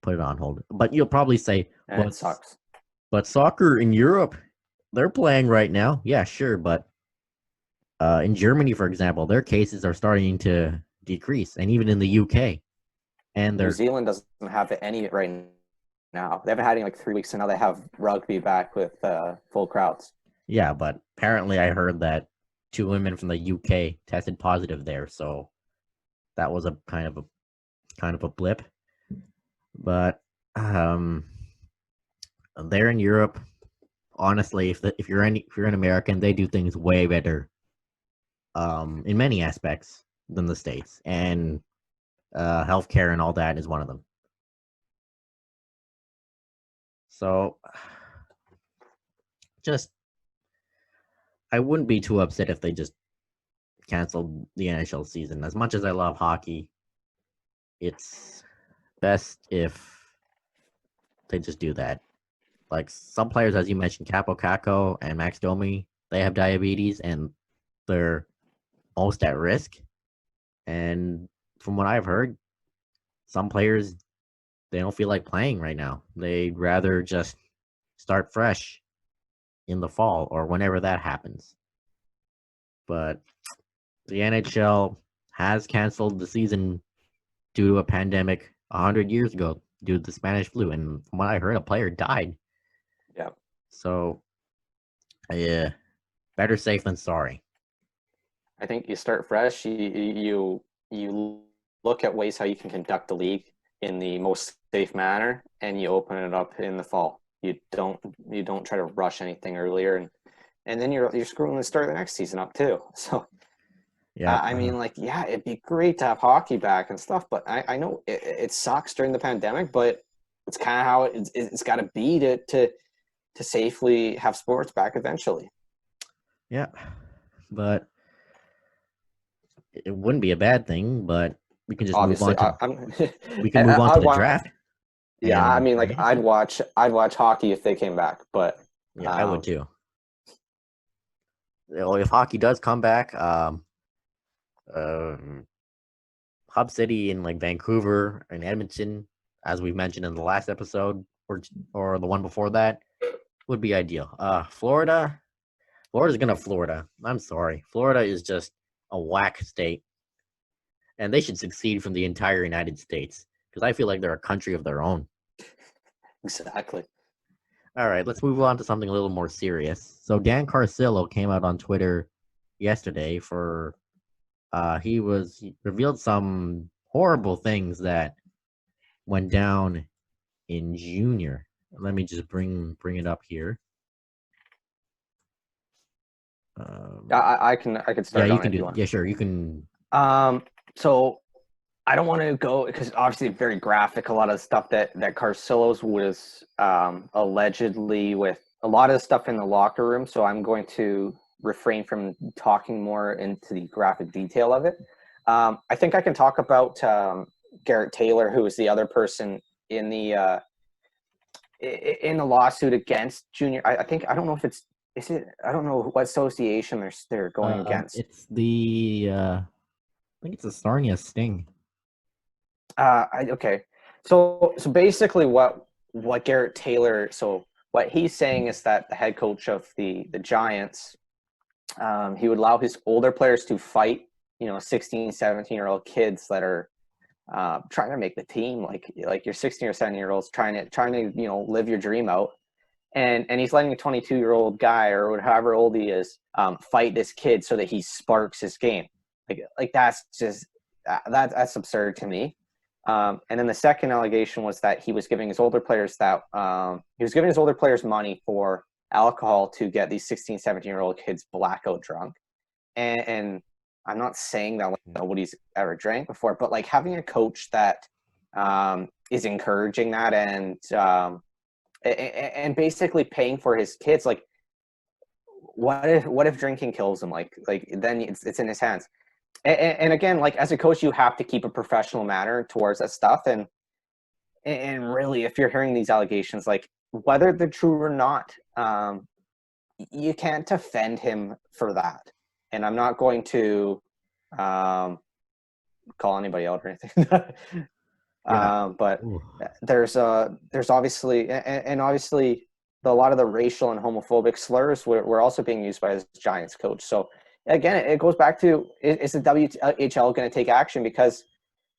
put it on hold. But you'll probably say, it sucks. But soccer in Europe, they're playing right now. Yeah, sure. But in Germany, for example, their cases are starting to decrease. And even in the UK. And New Zealand doesn't have any right now. They haven't had any like 3 weeks, and now they have rugby back with full crowds. Yeah, but apparently I heard that 2 women from the UK tested positive there. So that was a kind of a blip. But they're in Europe. Honestly, if you're an American, they do things way better, in many aspects than the States, and healthcare and all that is one of them. So, I wouldn't be too upset if they just canceled the NHL season. As much as I love hockey, it's best if they just do that. Like some players, as you mentioned, Capo Caco and Max Domi, they have diabetes and they're most at risk. And from what I've heard, some players, they don't feel like playing right now. They'd rather just start fresh in the fall or whenever that happens. But the NHL has canceled the season due to a pandemic 100 years ago due to the Spanish flu. And from what I heard, a player died. Yeah. So, yeah, better safe than sorry. I think you start fresh. You look at ways how you can conduct the league in the most safe manner, and you open it up in the fall. You don't try to rush anything earlier, and then you're screwing the start of the next season up too. So Yeah, I mean, like, yeah, it'd be great to have hockey back and stuff, but I know it sucks during the pandemic, but it's kind of how it's got to be to safely have sports back eventually. yeah, but it wouldn't be a bad thing. But we can just Obviously, move on to I'm. we can move on to the draft. Yeah, I mean, like, Fantasy. I'd watch hockey if they came back, but Yeah, I would too. Well, if hockey does come back, Hub City in like Vancouver and Edmonton, as we mentioned in the last episode, or the one before that, would be ideal. Florida's gonna Florida. I'm sorry, Florida is just a whack state, and they should succeed from the entire United States because I feel like they're a country of their own. exactly. All right, let's move on to something a little more serious. So Dan Carcillo came out on Twitter yesterday for he revealed some horrible things that went down in junior. Let me just bring it up here. I can Yeah, start you on can it if do you it. want. Yeah, sure, you can. So I don't want to go because obviously very graphic. A lot of the stuff that Carcillo's was allegedly with a lot of the stuff in the locker room. So I'm going to refrain from talking more into the graphic detail of it. I think I can talk about Garrett Taylor, who is the other person in the lawsuit against Junior. I think I don't know if it's is it I don't know what association they're going against. It's the I think it's a Sarnia Sting. Okay. So basically what Garrett Taylor, so what he's saying is that the head coach of the Giants, he would allow his older players to fight, 16, 17-year-old kids that are trying to make the team, like you're 16 or 17-year-olds trying to live your dream out. And he's letting a 22-year-old guy or however old he is fight this kid so that he sparks his game. Like that's just that's absurd to me. And then the second allegation was that he was giving his older players money for alcohol to get these 16, 17-year-old kids blackout drunk. And I'm not saying that nobody's ever drank before, but like having a coach that is encouraging that and basically paying for his kids, like what if drinking kills him? Like then it's in his hands. And again, like as a coach, you have to keep a professional manner towards that stuff. And really, if you're hearing these allegations, like whether they're true or not, you can't defend him for that. And I'm not going to call anybody out or anything. But Ooh. there's obviously and obviously a lot of the racial and homophobic slurs were also being used by his Giants coach. So again, it goes back to, is the WHL going to take action? Because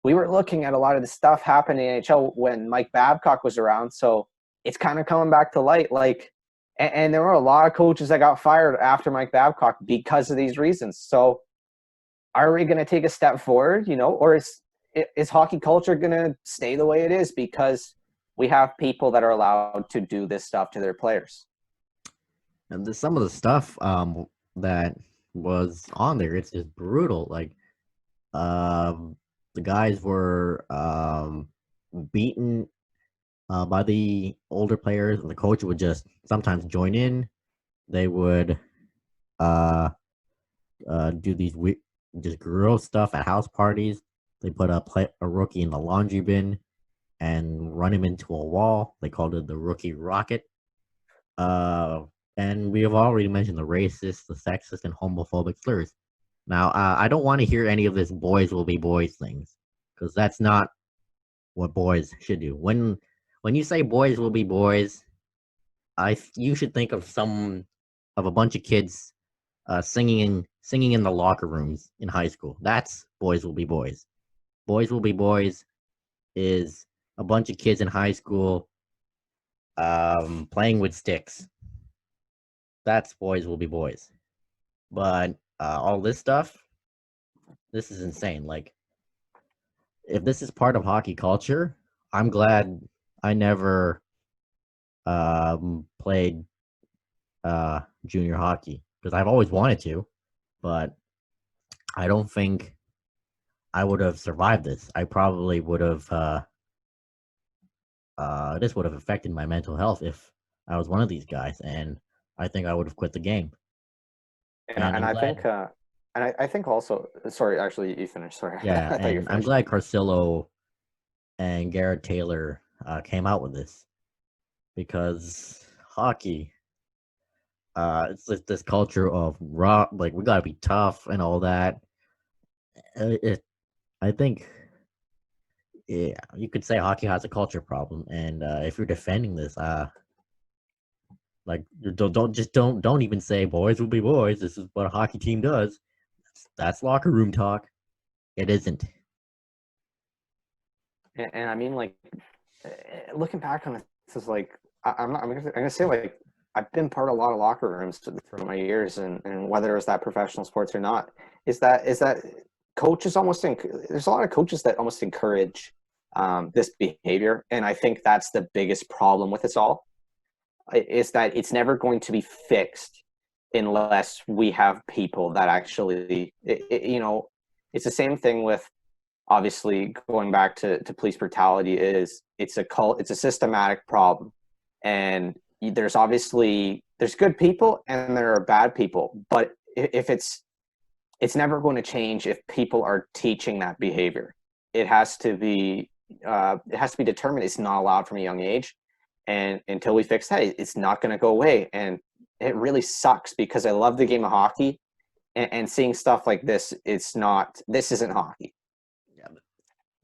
we were looking at a lot of the stuff happening in the NHL when Mike Babcock was around. So it's kind of coming back to light. Like, and there were a lot of coaches that got fired after Mike Babcock because of these reasons. So are we going to take a step forward, or is hockey culture going to stay the way it is because we have people that are allowed to do this stuff to their players? And some of the stuff that was on there, it's just brutal. Like the guys were beaten by the older players, and the coach would just sometimes join in. They would do these just gross stuff at house parties. They put a rookie in the laundry bin and run him into a wall. They called it the rookie rocket. And we have already mentioned the racist, the sexist, and homophobic slurs. Now, I don't want to hear any of this "boys will be boys" things, because that's not what boys should do. When you say "boys will be boys," you should think of a bunch of kids singing in the locker rooms in high school. That's Boys Will Be Boys. Boys Will Be Boys is a bunch of kids in high school playing with sticks. That's Boys Will Be Boys. But all this stuff, this is insane. Like, if this is part of hockey culture, I'm glad I never played junior hockey because I've always wanted to, but I don't think I would have survived this. I probably would have. This would have affected my mental health if I was one of these guys, and I think I would have quit the game. And I think I think also, sorry, actually you finished. Sorry. Yeah, I thought you and I'm finished. glad Carcillo and Garrett Taylor came out with this because hockey, it's like this culture of raw, like we gotta be tough and all that. I think, yeah, you could say hockey has a culture problem, and if you're defending this, like don't even say boys will be boys. This is what a hockey team does. That's locker room talk. It isn't. And I mean, like, looking back on it, this is like, I'm gonna say, like, I've been part of a lot of locker rooms throughout my years, and whether it was that professional sports or not, is that coaches there's a lot of coaches that almost encourage this behavior, and I think that's the biggest problem with this all, is that it's never going to be fixed unless we have people that actually, it's the same thing with, obviously, going back to police brutality, it's a systematic problem, and there's good people and there are bad people, but if it's never going to change if people are teaching that behavior. It has to be determined. It's not allowed from a young age, and until we fix that, it's not going to go away. And it really sucks because I love the game of hockey, and seeing stuff like this, this isn't hockey. Yeah,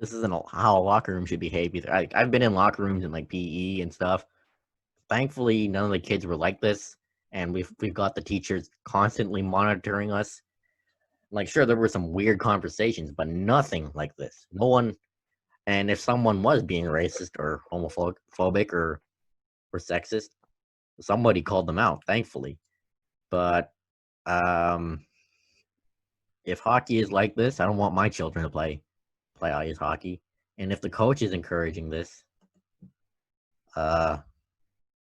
this isn't how a locker room should behave either. I've been in locker rooms in like PE and stuff. Thankfully, none of the kids were like this, and we've got the teachers constantly monitoring us. Like, sure, there were some weird conversations, but nothing like this. No one, and if someone was being racist or homophobic or sexist, somebody called them out. Thankfully, but if hockey is like this, I don't want my children to play ice hockey. And if the coach is encouraging this,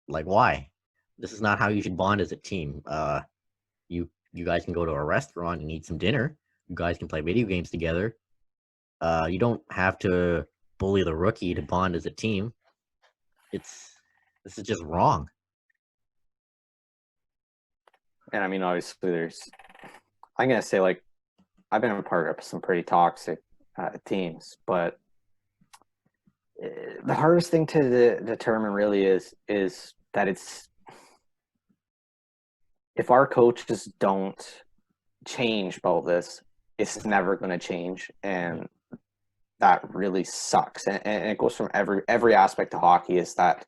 like, why? This is not how you should bond as a team. You guys can go to a restaurant and eat some dinner. You guys can play video games together. You don't have to bully the rookie to bond as a team. This is just wrong. And I mean, obviously, I'm gonna say, like, I've been a part of some pretty toxic teams, but the hardest thing to determine really is that if our coaches don't change about this, it's never going to change, and that really sucks. And it goes from every aspect of hockey, is that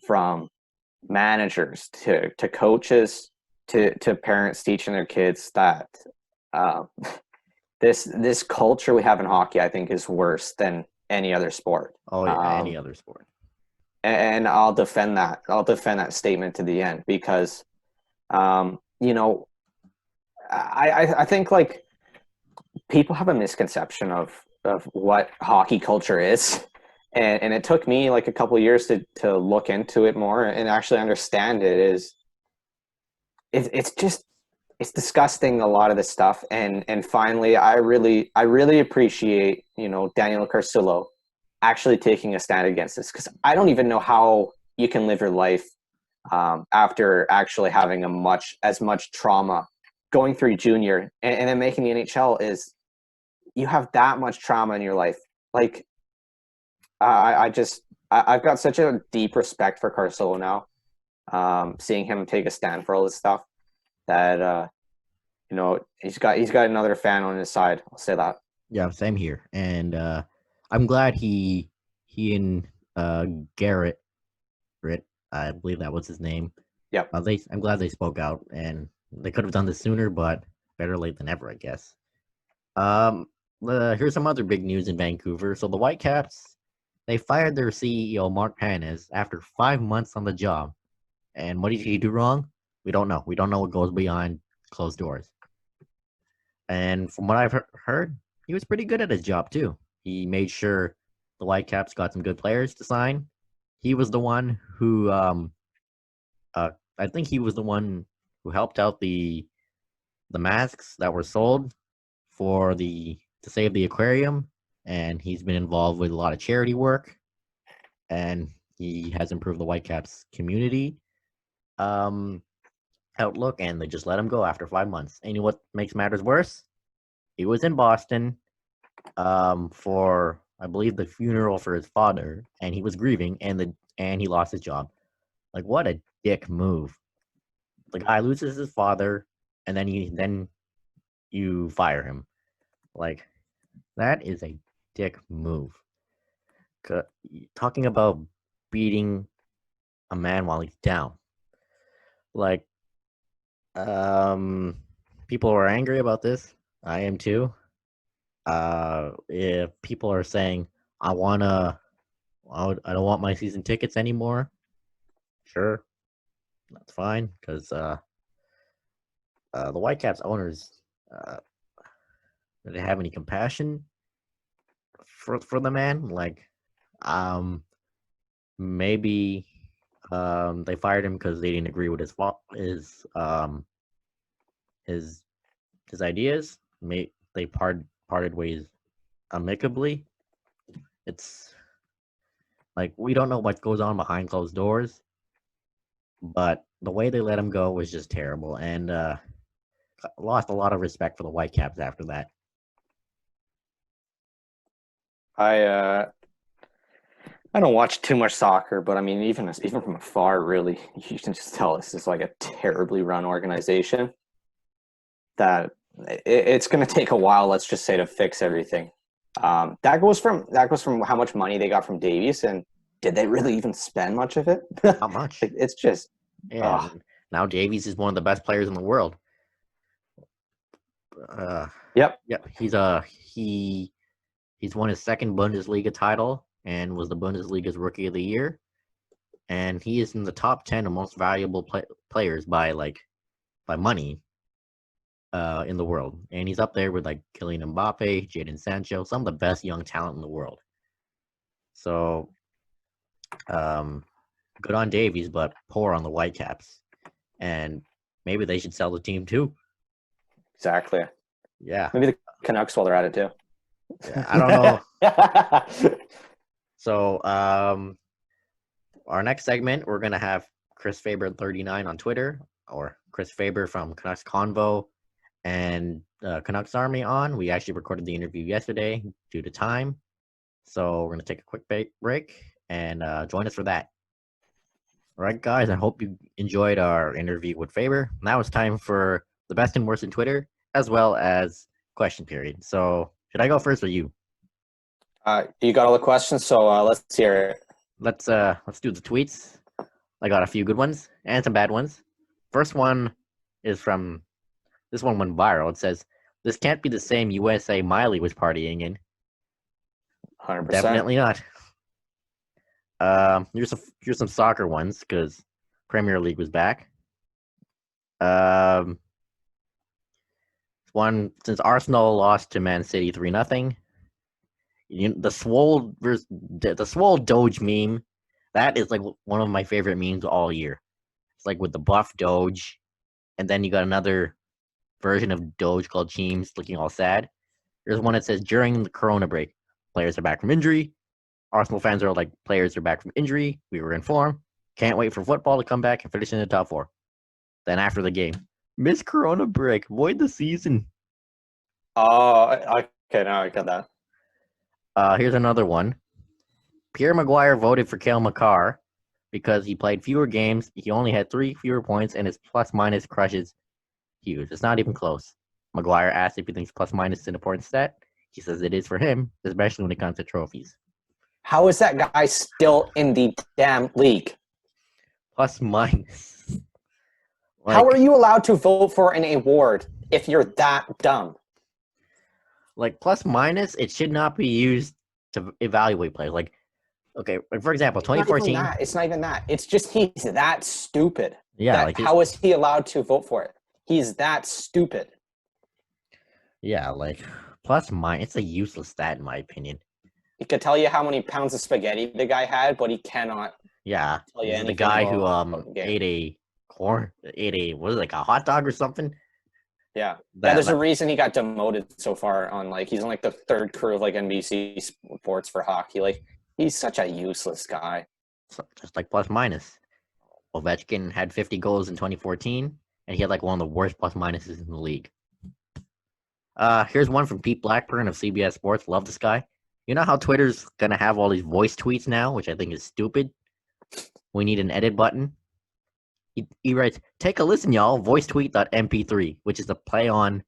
from managers to coaches to parents teaching their kids that this culture we have in hockey, I think, is worse than any other sport. Oh yeah, any other sport. And I'll defend that. I'll defend that statement to the end because, I think, like, people have a misconception of what hockey culture is. And it took me like a couple of years to look into it more and actually understand it. It's disgusting, a lot of this stuff. And finally, I really appreciate, Daniel Carcillo actually taking a stand against this, because I don't even know how you can live your life after actually having as much trauma going through junior and then making the NHL. Is you have that much trauma in your life. Like, I've got such a deep respect for Carcillo now, seeing him take a stand for all this stuff, that he's got another fan on his side. I'll say that. Yeah, same here. And I'm glad he and Garrett I believe that was his name. Yep. I'm glad they spoke out, and they could have done this sooner, but better late than ever, I guess. Um, Here's some other big news in Vancouver. So the Whitecaps, they fired their CEO Mark Panes after 5 months on the job. And what did he do wrong? We don't know. We don't know what goes behind closed doors. And from what I've heard, he was pretty good at his job too. He made sure the Whitecaps got some good players to sign. He was the one who, I think he was the one who helped out the masks that were sold for to save the aquarium, and he's been involved with a lot of charity work, and he has improved the Whitecaps community outlook, and they just let him go after 5 months. And you know what makes matters worse? He was in Boston for, I believe, the funeral for his father, and he was grieving, and he lost his job. Like, what a dick move! The guy loses his father, and then you fire him. Like, that is a dick move. Talking about beating a man while he's down. Like, people are angry about this. I am too. If people are saying, I don't want my season tickets anymore, sure, that's fine. Because the Whitecaps owners, do they have any compassion for the man? Like, maybe they fired him because they didn't agree with his ideas. They parted ways amicably. It's like, we don't know what goes on behind closed doors, but the way they let him go was just terrible, and lost a lot of respect for the Whitecaps after that. I don't watch too much soccer, but I mean, even from afar, really, you can just tell this is like a terribly run organization. That it's going to take a while, let's just say, to fix everything. That goes from how much money they got from Davies, and did they really even spend much of it? Not much. It's just Now Davies is one of the best players in the world. Yep. He's won his second Bundesliga title and was the Bundesliga's Rookie of the Year, and he is in the top 10 of most valuable players by money in the world, and he's up there with like Kylian Mbappe, Jadon Sancho, some of the best young talent in the world. So, good on Davies, but poor on the Whitecaps, and maybe they should sell the team too. Exactly. Yeah. Maybe the Canucks while they're at it too. Yeah, I don't know. So, our next segment, we're gonna have Chris Faber 39 on Twitter, or Chris Faber from Canucks Convo and Canucks Army on. We actually recorded the interview yesterday due to time, so we're gonna take a quick break and join us for that. All right, guys, I hope you enjoyed our interview with Faber. Now it's time for the best and worst in Twitter, as well as question period. So, should I go first or you? You got all the questions, so let's hear it. Let's do the tweets. I got a few good ones and some bad ones. First one is from this one went viral. It says, "This can't be the same USA Miley was partying in." 100%. Definitely not. Here's some soccer ones because Premier League was back. One, since Arsenal lost to Man City 3-0. The swole Doge meme, that is like one of my favorite memes all year. It's like with the buff Doge, and then you got another version of Doge called Cheems looking all sad. There's one that says, during the Corona break, players are back from injury. Arsenal fans are like, players are back from injury. We were in form. Can't wait for football to come back and finish in the top 4. Then after the game, miss Corona break, void the season. Oh, okay, now I got that. Here's another one. Pierre Maguire voted for Cale Makar because he played fewer games. He only had 3 fewer points, and his plus-minus crushes huge. It's not even close. Maguire asked if he thinks plus-minus is an important stat. He says it is for him, especially when it comes to trophies. How is that guy still in the damn league? plus minus. How are you allowed to vote for an award if you're that dumb? Like plus minus, it should not be used to evaluate players. Like, okay, for example, 2014. It's not even that. It's just he's that stupid. Yeah, like how is he allowed to vote for it? He's that stupid. Yeah, like plus minus, it's a useless stat in my opinion. He could tell you how many pounds of spaghetti the guy had, but he cannot. Yeah, tell you the guy who ate was it, like a hot dog or something? Yeah, there's a reason he got demoted so far. He's on like the third crew of like NBC Sports for hockey. Like he's such a useless guy. Just like plus minus. Ovechkin had 50 goals in 2014, and he had like one of the worst plus minuses in the league. Here's one from Pete Blackburn of CBS Sports. Love this guy. You know how Twitter's gonna have all these voice tweets now, which I think is stupid. We need an edit button. He writes, "Take a listen, y'all. Voice tweet.mp3, which is a play on.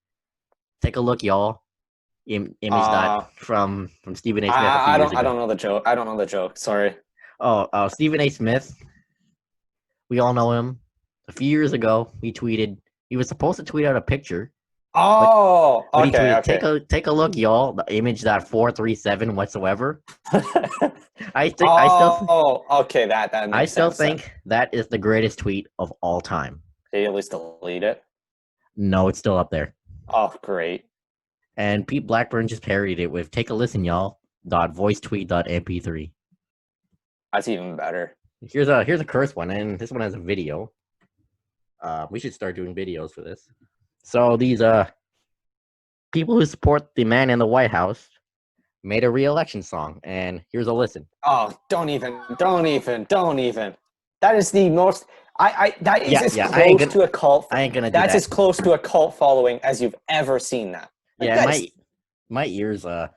Take a look, y'all. Image that from Stephen A. Smith. I don't know the joke. I don't know the joke. Sorry. Oh, Stephen A. Smith. We all know him. A few years ago, he tweeted. He was supposed to tweet out a picture. Oh, but okay. He tweeted, okay. Take a look, y'all. The image that 437 whatsoever. I still. Okay. That makes I still sense, think that is the greatest tweet of all time. Did he at least delete it? No, it's still up there. Oh, great. And Pete Blackburn just parodied it with "Take a listen, y'all." .voicetweet.mp3. That's even better. Here's a curse one, and this one has a video. We should start doing videos for this. So these people who support the man in the White House made a re-election song, and here's a listen. Oh, don't even. That is the most. That is close to a cult. I ain't gonna do That's that. as close to a cult following as you've ever seen that. My ears. I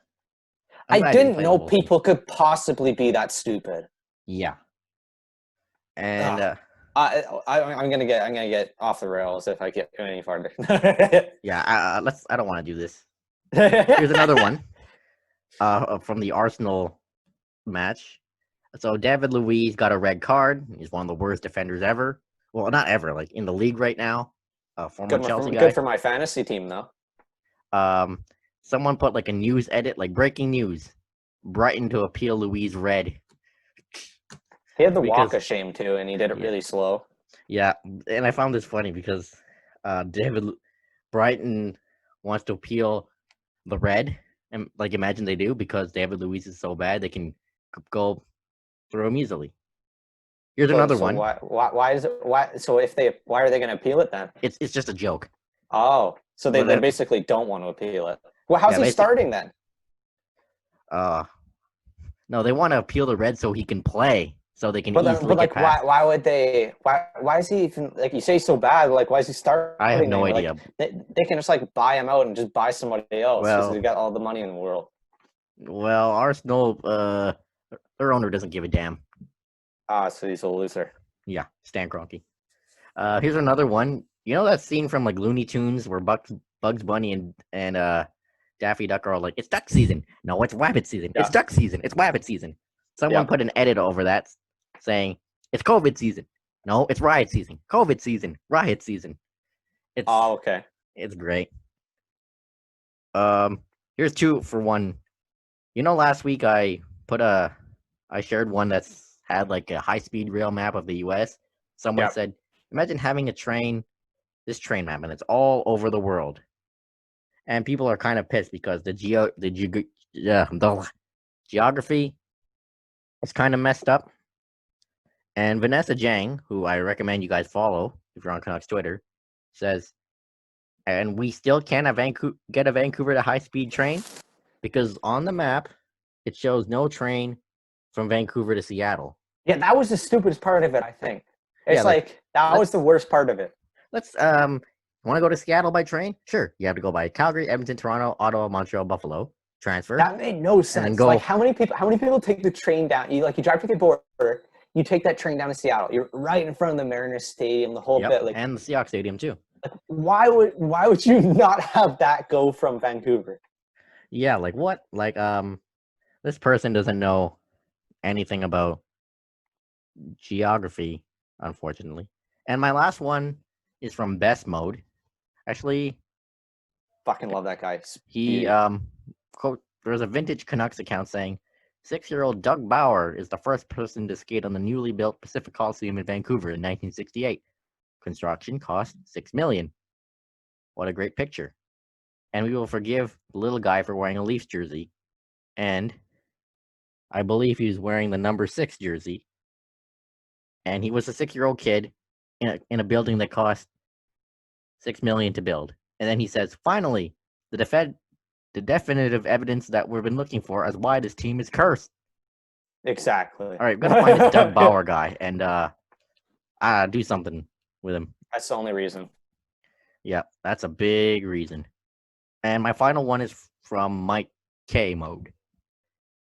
didn't know people could possibly be that stupid. Yeah. And I'm gonna get off the rails if I get any farther. Yeah, I don't want to do this. Here's another one. From the Arsenal match. So David Luiz got a red card. He's one of the worst defenders ever. Well, not ever, like in the league right now. Former Chelsea guy. Good for my fantasy team, though. Someone put like a news edit, like breaking news. Brighton to appeal Luiz red. He had the walk of shame too, and he did it really slow. Yeah, and I found this funny because Brighton wants to appeal the red, and like imagine they do because David Luiz is so bad they can go through him easily. Here's another one. Why is it? Why are they going to appeal it then? It's just a joke. Oh, so they basically don't want to appeal it. Well, how's he starting then? No, they want to appeal the red so he can play. So they can easily get past. Why would they? Why is he even like you say so bad? Like why is he starting? I have no idea. They can just like buy him out and just buy somebody else because they got all the money in the world. Well, Arsenal, their owner doesn't give a damn. So he's a loser. Yeah, Stan Kroenke. Here's another one. You know that scene from like Looney Tunes where Bugs Bunny and Daffy Duck are all like, "It's duck season." No, it's rabbit season. Yeah. It's duck season. It's rabbit season. Someone put an edit over that saying, "It's COVID season." No, it's riot season. COVID season. Riot season. Okay. It's great. Here's 2 for 1. You know, last week I shared one that's had like a high-speed rail map of the U.S. Someone said, imagine having this train map, and it's all over the world. And people are kind of pissed because the geography is kind of messed up. And Vanessa Jang, who I recommend you guys follow if you're on Canucks Twitter, says, and we still can't get a Vancouver to high-speed train because on the map, it shows no train from Vancouver to Seattle. Yeah, that was the stupidest part of it, I think. It's that was the worst part of it. Let's want to go to Seattle by train? Sure. You have to go by Calgary, Edmonton, Toronto, Ottawa, Montreal, Buffalo. Transfer. That made no sense. Like how many people take the train down? You drive to the border, you take that train down to Seattle. You're right in front of the Mariners Stadium, the whole bit. Like, and the Seahawks Stadium too. Like, why would you not have that go from Vancouver? Yeah, like what? Like this person doesn't know anything about geography unfortunately. And my last one is from Best Mode. Actually, Fucking love that guy. he quote, there's a vintage Canucks account saying 6-year-old Doug Bauer is the first person to skate on the newly built Pacific Coliseum in Vancouver in 1968. Construction cost $6 million. What a great picture. And we will forgive the little guy for wearing a Leafs jersey. And I believe he was wearing the number 6 jersey. And he was a 6-year-old kid in a building that cost $6 million to build. And then he says, finally, the definitive evidence that we've been looking for as why this team is cursed. Exactly. All right, I'm gonna find this Doug Bauer guy and do something with him. That's the only reason. Yeah, that's a big reason. And my final one is from Mike K Mode.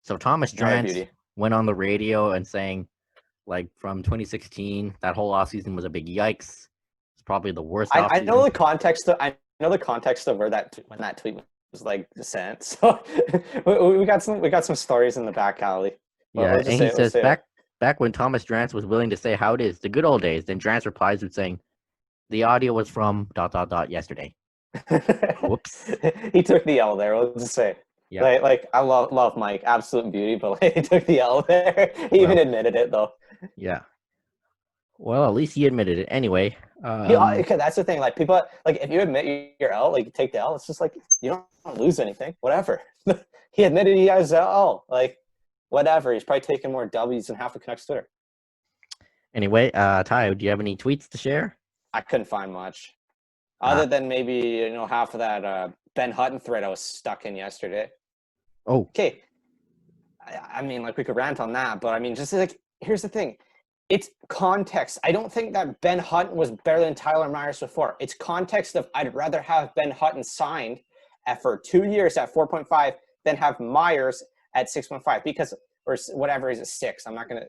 So Thomas Drance went on the radio and saying, like, from 2016, that whole offseason was a big yikes. It's probably the worst offseason. I know the context of when that tweet was like sent. So we got some stories in the back alley. Yeah, and he says back when Thomas Drance was willing to say how it is, the good old days, then Drance replies with saying, the audio was from ... yesterday. Whoops. He took the L there, let's just say. Yeah. Like I love Mike, absolute beauty, but he took the L there. He even admitted it though. Yeah. Well, at least he admitted it. Anyway. Okay, that's the thing. Like people, like if you admit your L, like you take the L, it's just like you don't lose anything. Whatever. He admitted he has L. Like whatever. He's probably taking more W's than half the Canucks Twitter. Anyway, Ty, do you have any tweets to share? I couldn't find much, other than maybe half of that Ben Hutton thread I was stuck in yesterday. Oh. Okay. I mean, like we could rant on that, but I mean, just like here's the thing. It's context. I don't think that Ben Hutton was better than Tyler Myers before. It's context of I'd rather have Ben Hutton signed for 2 years at 4.5 than have Myers at 6.5 because, or whatever is at 6. I'm not going to,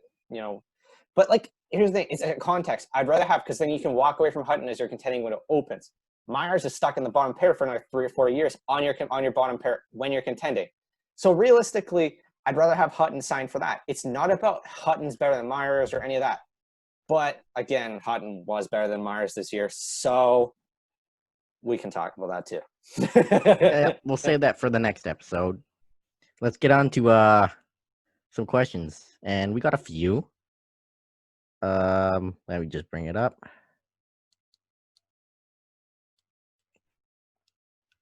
but like, here's the thing. It's a context. I'd rather have, because then you can walk away from Hutton as you're contending when it opens. Myers is stuck in the bottom pair for another 3 or 4 years on your bottom pair when you're contending. So realistically, I'd rather have Hutton signed for that. It's not about Hutton's better than Myers or any of that. But again, Hutton was better than Myers this year, so we can talk about that too. We'll save that for the next episode. Let's get on to some questions, and we got a few. Let me just bring it up.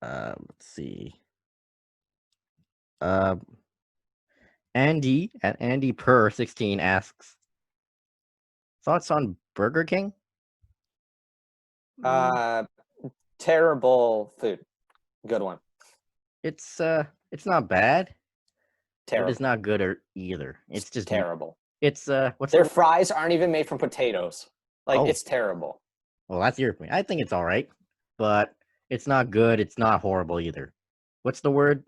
Let's see. Andy at Andy Per 16 asks, thoughts on Burger King? Terrible food. Good one. It's not bad. Terrible. But it's not good either. It's just terrible. It's their fries aren't even made from potatoes. Like it's terrible. Well, that's your opinion. I think it's all right, but it's not good. It's not horrible either. What's the word?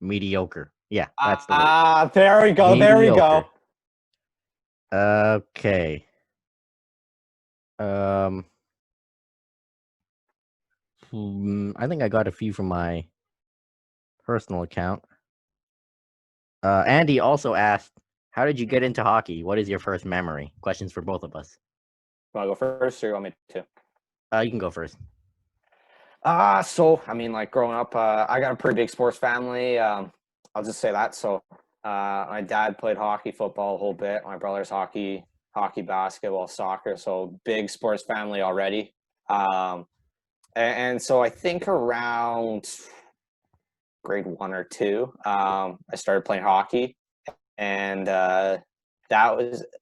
Mediocre. Yeah, that's the word. There we go. Mediocre. There we go. Okay. I think I got a few from my personal account. Andy also asked, how did you get into hockey? What is your first memory? Questions for both of us. You want to go first or you want me to? You can go first. So, I mean, like growing up, I got a pretty big sports family. I'll just say that. So, my dad played hockey, football a whole bit. My brother's hockey, basketball, soccer. So, big sports family already. And so I think around grade 1 or 2, I started playing hockey. And I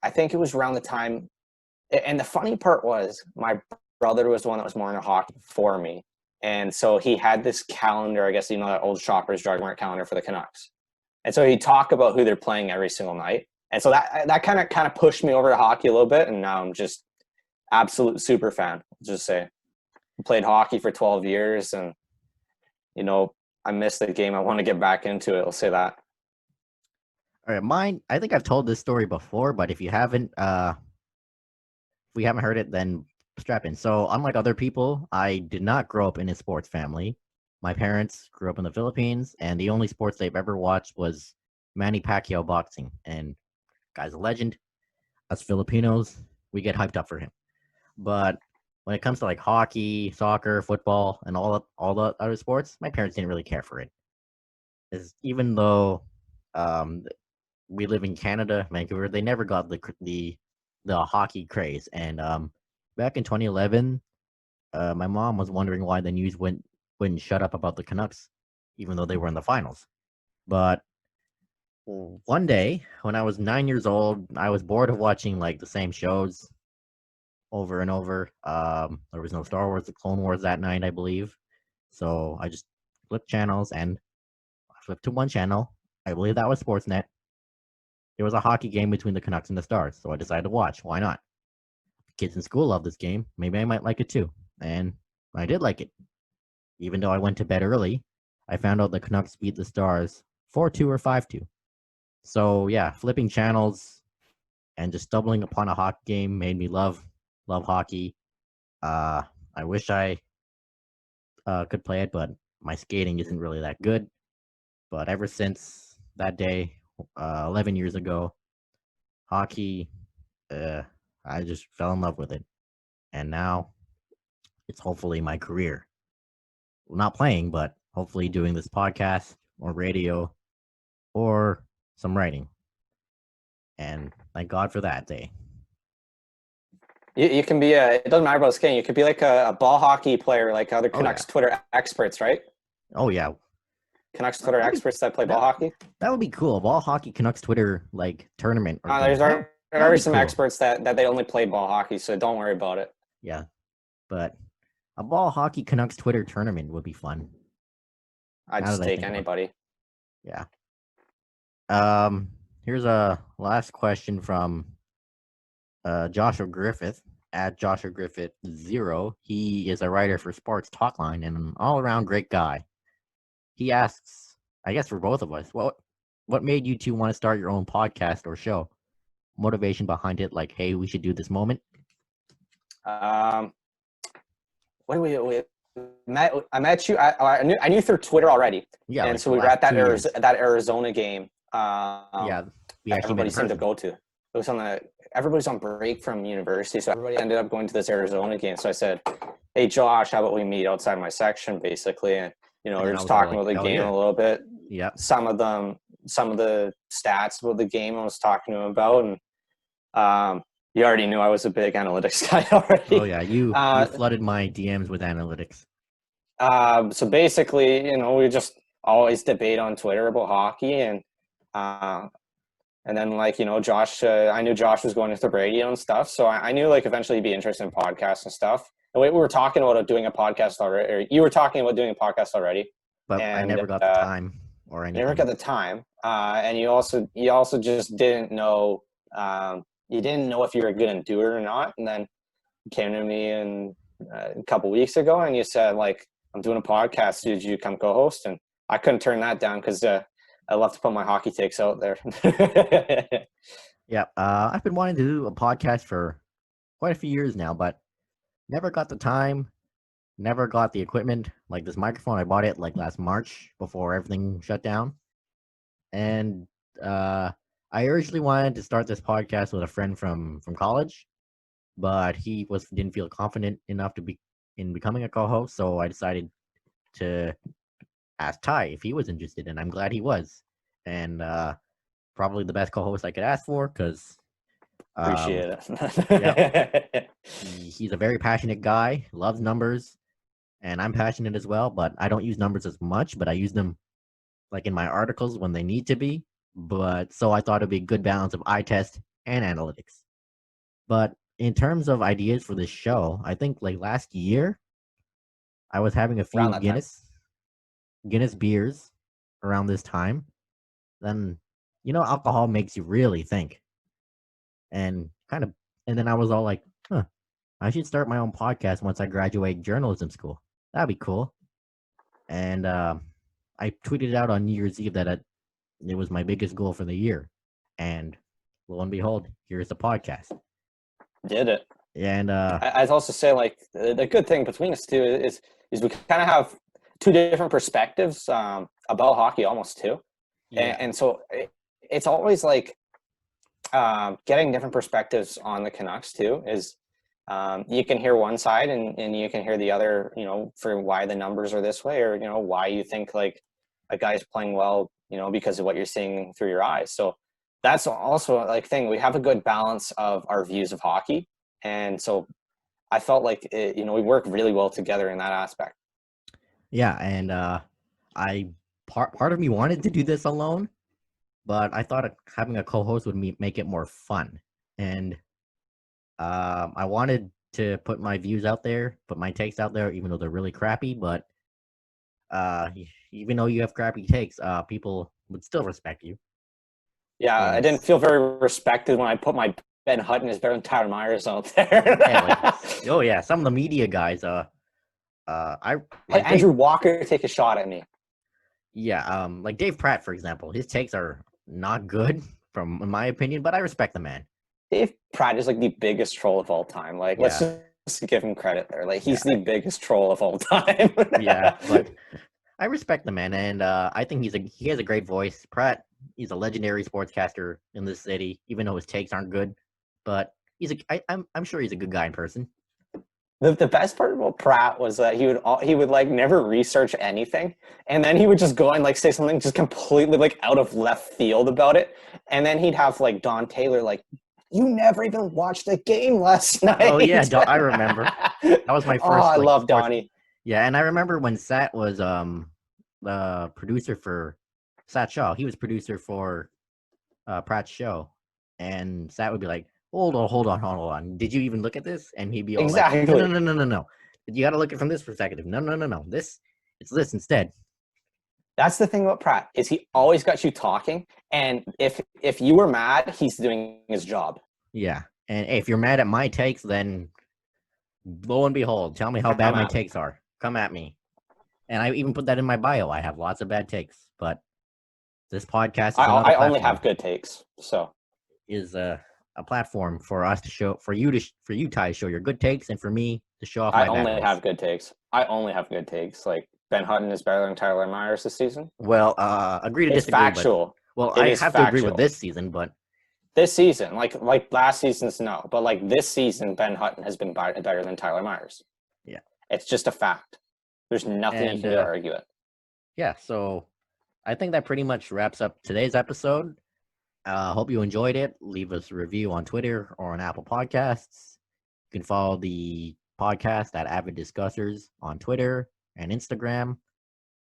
think it was around the time. And the funny part was my brother was the one that was more into hockey for me. And so he had this calendar, I guess, that old Shoppers Drug Mart calendar for the Canucks. And so he'd talk about who they're playing every single night. And so that kind of pushed me over to hockey a little bit. And now I'm just absolute super fan, I'll just say. I played hockey for 12 years and, I missed the game. I want to get back into it. I'll say that. All right, mine, I think I've told this story before, but if you haven't, if we haven't heard it, then strap in. So unlike other people, I did not grow up in a sports family. My parents grew up in the Philippines, and the only sports they've ever watched was Manny Pacquiao boxing. And guy's a legend. Us Filipinos, we get hyped up for him. But when it comes to like hockey, soccer, football, and all the other sports, my parents didn't really care for it. Even though we live in Canada, Vancouver, they never got the hockey craze. And back in 2011, my mom was wondering why the news wouldn't shut up about the Canucks, even though they were in the finals. But one day, when I was 9 years old, I was bored of watching like the same shows over and over. There was no Star Wars, the Clone Wars that night, I believe. So I just flipped channels and I flipped to one channel. I believe that was Sportsnet. There was a hockey game between the Canucks and the Stars, so I decided to watch. Why not? Kids in school love this game. Maybe I might like it too. And I did like it. Even though I went to bed early, I found out the Canucks beat the Stars 4-2 or 5-2. So yeah, flipping channels and just stumbling upon a hockey game made me love hockey. I wish I could play it, but my skating isn't really that good. But ever since that day, 11 years ago, hockey, I just fell in love with it. And now it's hopefully my career. Well, not playing, but hopefully doing this podcast or radio or some writing. And thank God for that day. You can be it doesn't matter about skating. You could be like a ball hockey player, like other Canucks Twitter experts, right? Oh, yeah. Canucks Twitter experts that play ball hockey. That would be cool. Ball hockey Canucks Twitter like tournament. There are some experts that they only play ball hockey, so don't worry about it. Yeah, but a ball hockey Canucks Twitter tournament would be fun. I'd just take anybody. Yeah. Here's a last question from Joshua Griffith at Joshua Griffith 0. He is a writer for Sports Talkline and an all-around great guy. He asks, I guess for both of us, what made you two want to start your own podcast or show? Motivation behind it, like, hey, we should do this moment. Wait. I met you. I knew through Twitter already. Yeah, and like so we were at that Arizona game. Yeah, we everybody seemed to go to. It was everybody's on break from university, so everybody ended up going to this Arizona game. So I said, "Hey, Josh, how about we meet outside my section, basically?" And we were just talking about the game a little bit. Yeah. Some of the stats about the game I was talking to him about, and you already knew I was a big analytics guy already. Oh yeah, you flooded my DMs with analytics. So basically, we just always debate on Twitter about hockey, and then Josh. I knew Josh was going into radio and stuff, so I knew eventually he'd be interested in podcasts and stuff. And we were talking about doing a podcast already, or you were talking about doing a podcast already. But I never got the time or anything. Never got the time, and you also just didn't know. You didn't know if you were going to do it or not, and then you came to me a couple weeks ago, and you said I'm doing a podcast. Did you come co-host? And I couldn't turn that down because I love to put my hockey takes out there. Yeah, I've been wanting to do a podcast for quite a few years now, but never got the time, never got the equipment. Like this microphone, I bought it last March before everything shut down. And I originally wanted to start this podcast with a friend from college, but he didn't feel confident enough to be in becoming a co-host, so I decided to ask Ty if he was interested, and I'm glad he was. And probably the best co-host I could ask for, because appreciate it. He's a very passionate guy, loves numbers, and I'm passionate as well, but I don't use numbers as much, but I use them in my articles when they need to be. But so I thought it'd be a good balance of eye test and analytics. But in terms of ideas for this show, I think last year I was having a few Guinness beers around this time. Then alcohol makes you really think. And then I was all like, I should start my own podcast once I graduate journalism school. That'd be cool. And I tweeted out on New Year's Eve that it was my biggest goal for the year. And lo and behold, here's the podcast. Did it. And I'd also say the good thing between us two is we kind of have two different perspectives about hockey almost too. Yeah. And so it's always getting different perspectives on the Canucks too is you can hear one side and you can hear the other, you know, for why the numbers are this way, or, you know, why you think like a guy's playing well, you know, because of what you're seeing through your eyes. So that's also like thing. We have a good balance of our views of hockey. And so I felt like, you know, we work really well together in that aspect. Yeah, and I part of me wanted to do this alone, but I thought having a co-host would make it more fun. And I wanted to put my views out there, put my takes out there, even though they're really crappy. But even though you have crappy takes, people would still respect you. Yeah, I didn't feel very respected when I put my Ben Hutton is better than Tyler Myers out there. Oh yeah, some of the media guys. I hey, Andrew Walker, take a shot at me. Yeah, like Dave Pratt, for example, his takes are not good, in my opinion, but I respect the man. Dave Pratt is like the biggest troll of all time. Like, let's just give him credit there. Like, he's the biggest troll of all time. Yeah, but I respect the man, and I think he has a great voice. Pratt, he's a legendary sportscaster in this city, even though his takes aren't good. But I'm sure he's a good guy in person. The best part about Pratt was that he would like never research anything, and then he would just go and like say something just completely like out of left field about it, and then he'd have like Don Taylor like, "You never even watched a game last night." Oh yeah, I remember. That was my first. Oh, I love Donnie. Yeah, and I remember when Sat was the producer for Sat Shaw. He was producer for Pratt's show, and Sat would be like, hold on. Did you even look at this? And he'd be all exactly. Like, no. You got to look at it from this perspective. No. It's this instead. That's the thing about Pratt, is he always got you talking, and if you were mad, he's doing his job. Yeah, and if you're mad at my takes, then lo and behold, tell me how bad my takes are. Come at me. And I even put that in my bio. I have lots of bad takes, but this podcast is I only have good takes, so is a platform for us to show, for you, Ty, to show your good takes, and for me to show off my bad I only ones. have good takes. I only have good takes. Like, Ben Hutton is better than Tyler Myers this season. Well, agree to it's disagree. Factual. Well, I have to agree with this season, but this season, like last season's no, but like this season, Ben Hutton has been better than Tyler Myers. Yeah, it's just a fact. There's nothing you can do to argue it. Yeah, so I think that pretty much wraps up today's episode. Hope you enjoyed it. Leave us a review on Twitter or on Apple Podcasts. You can follow the podcast at Avid Discussers on Twitter and Instagram.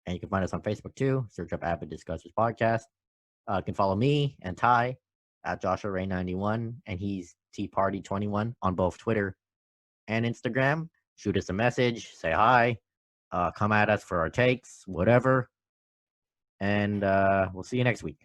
And you can find us on Facebook too. Search up Avid Discussers Podcast. You can follow me and Ty at Joshua Ray 91, and he's Tea Party 21 on both Twitter and Instagram. Shoot us a message, say hi, come at us for our takes, whatever. And we'll see you next week.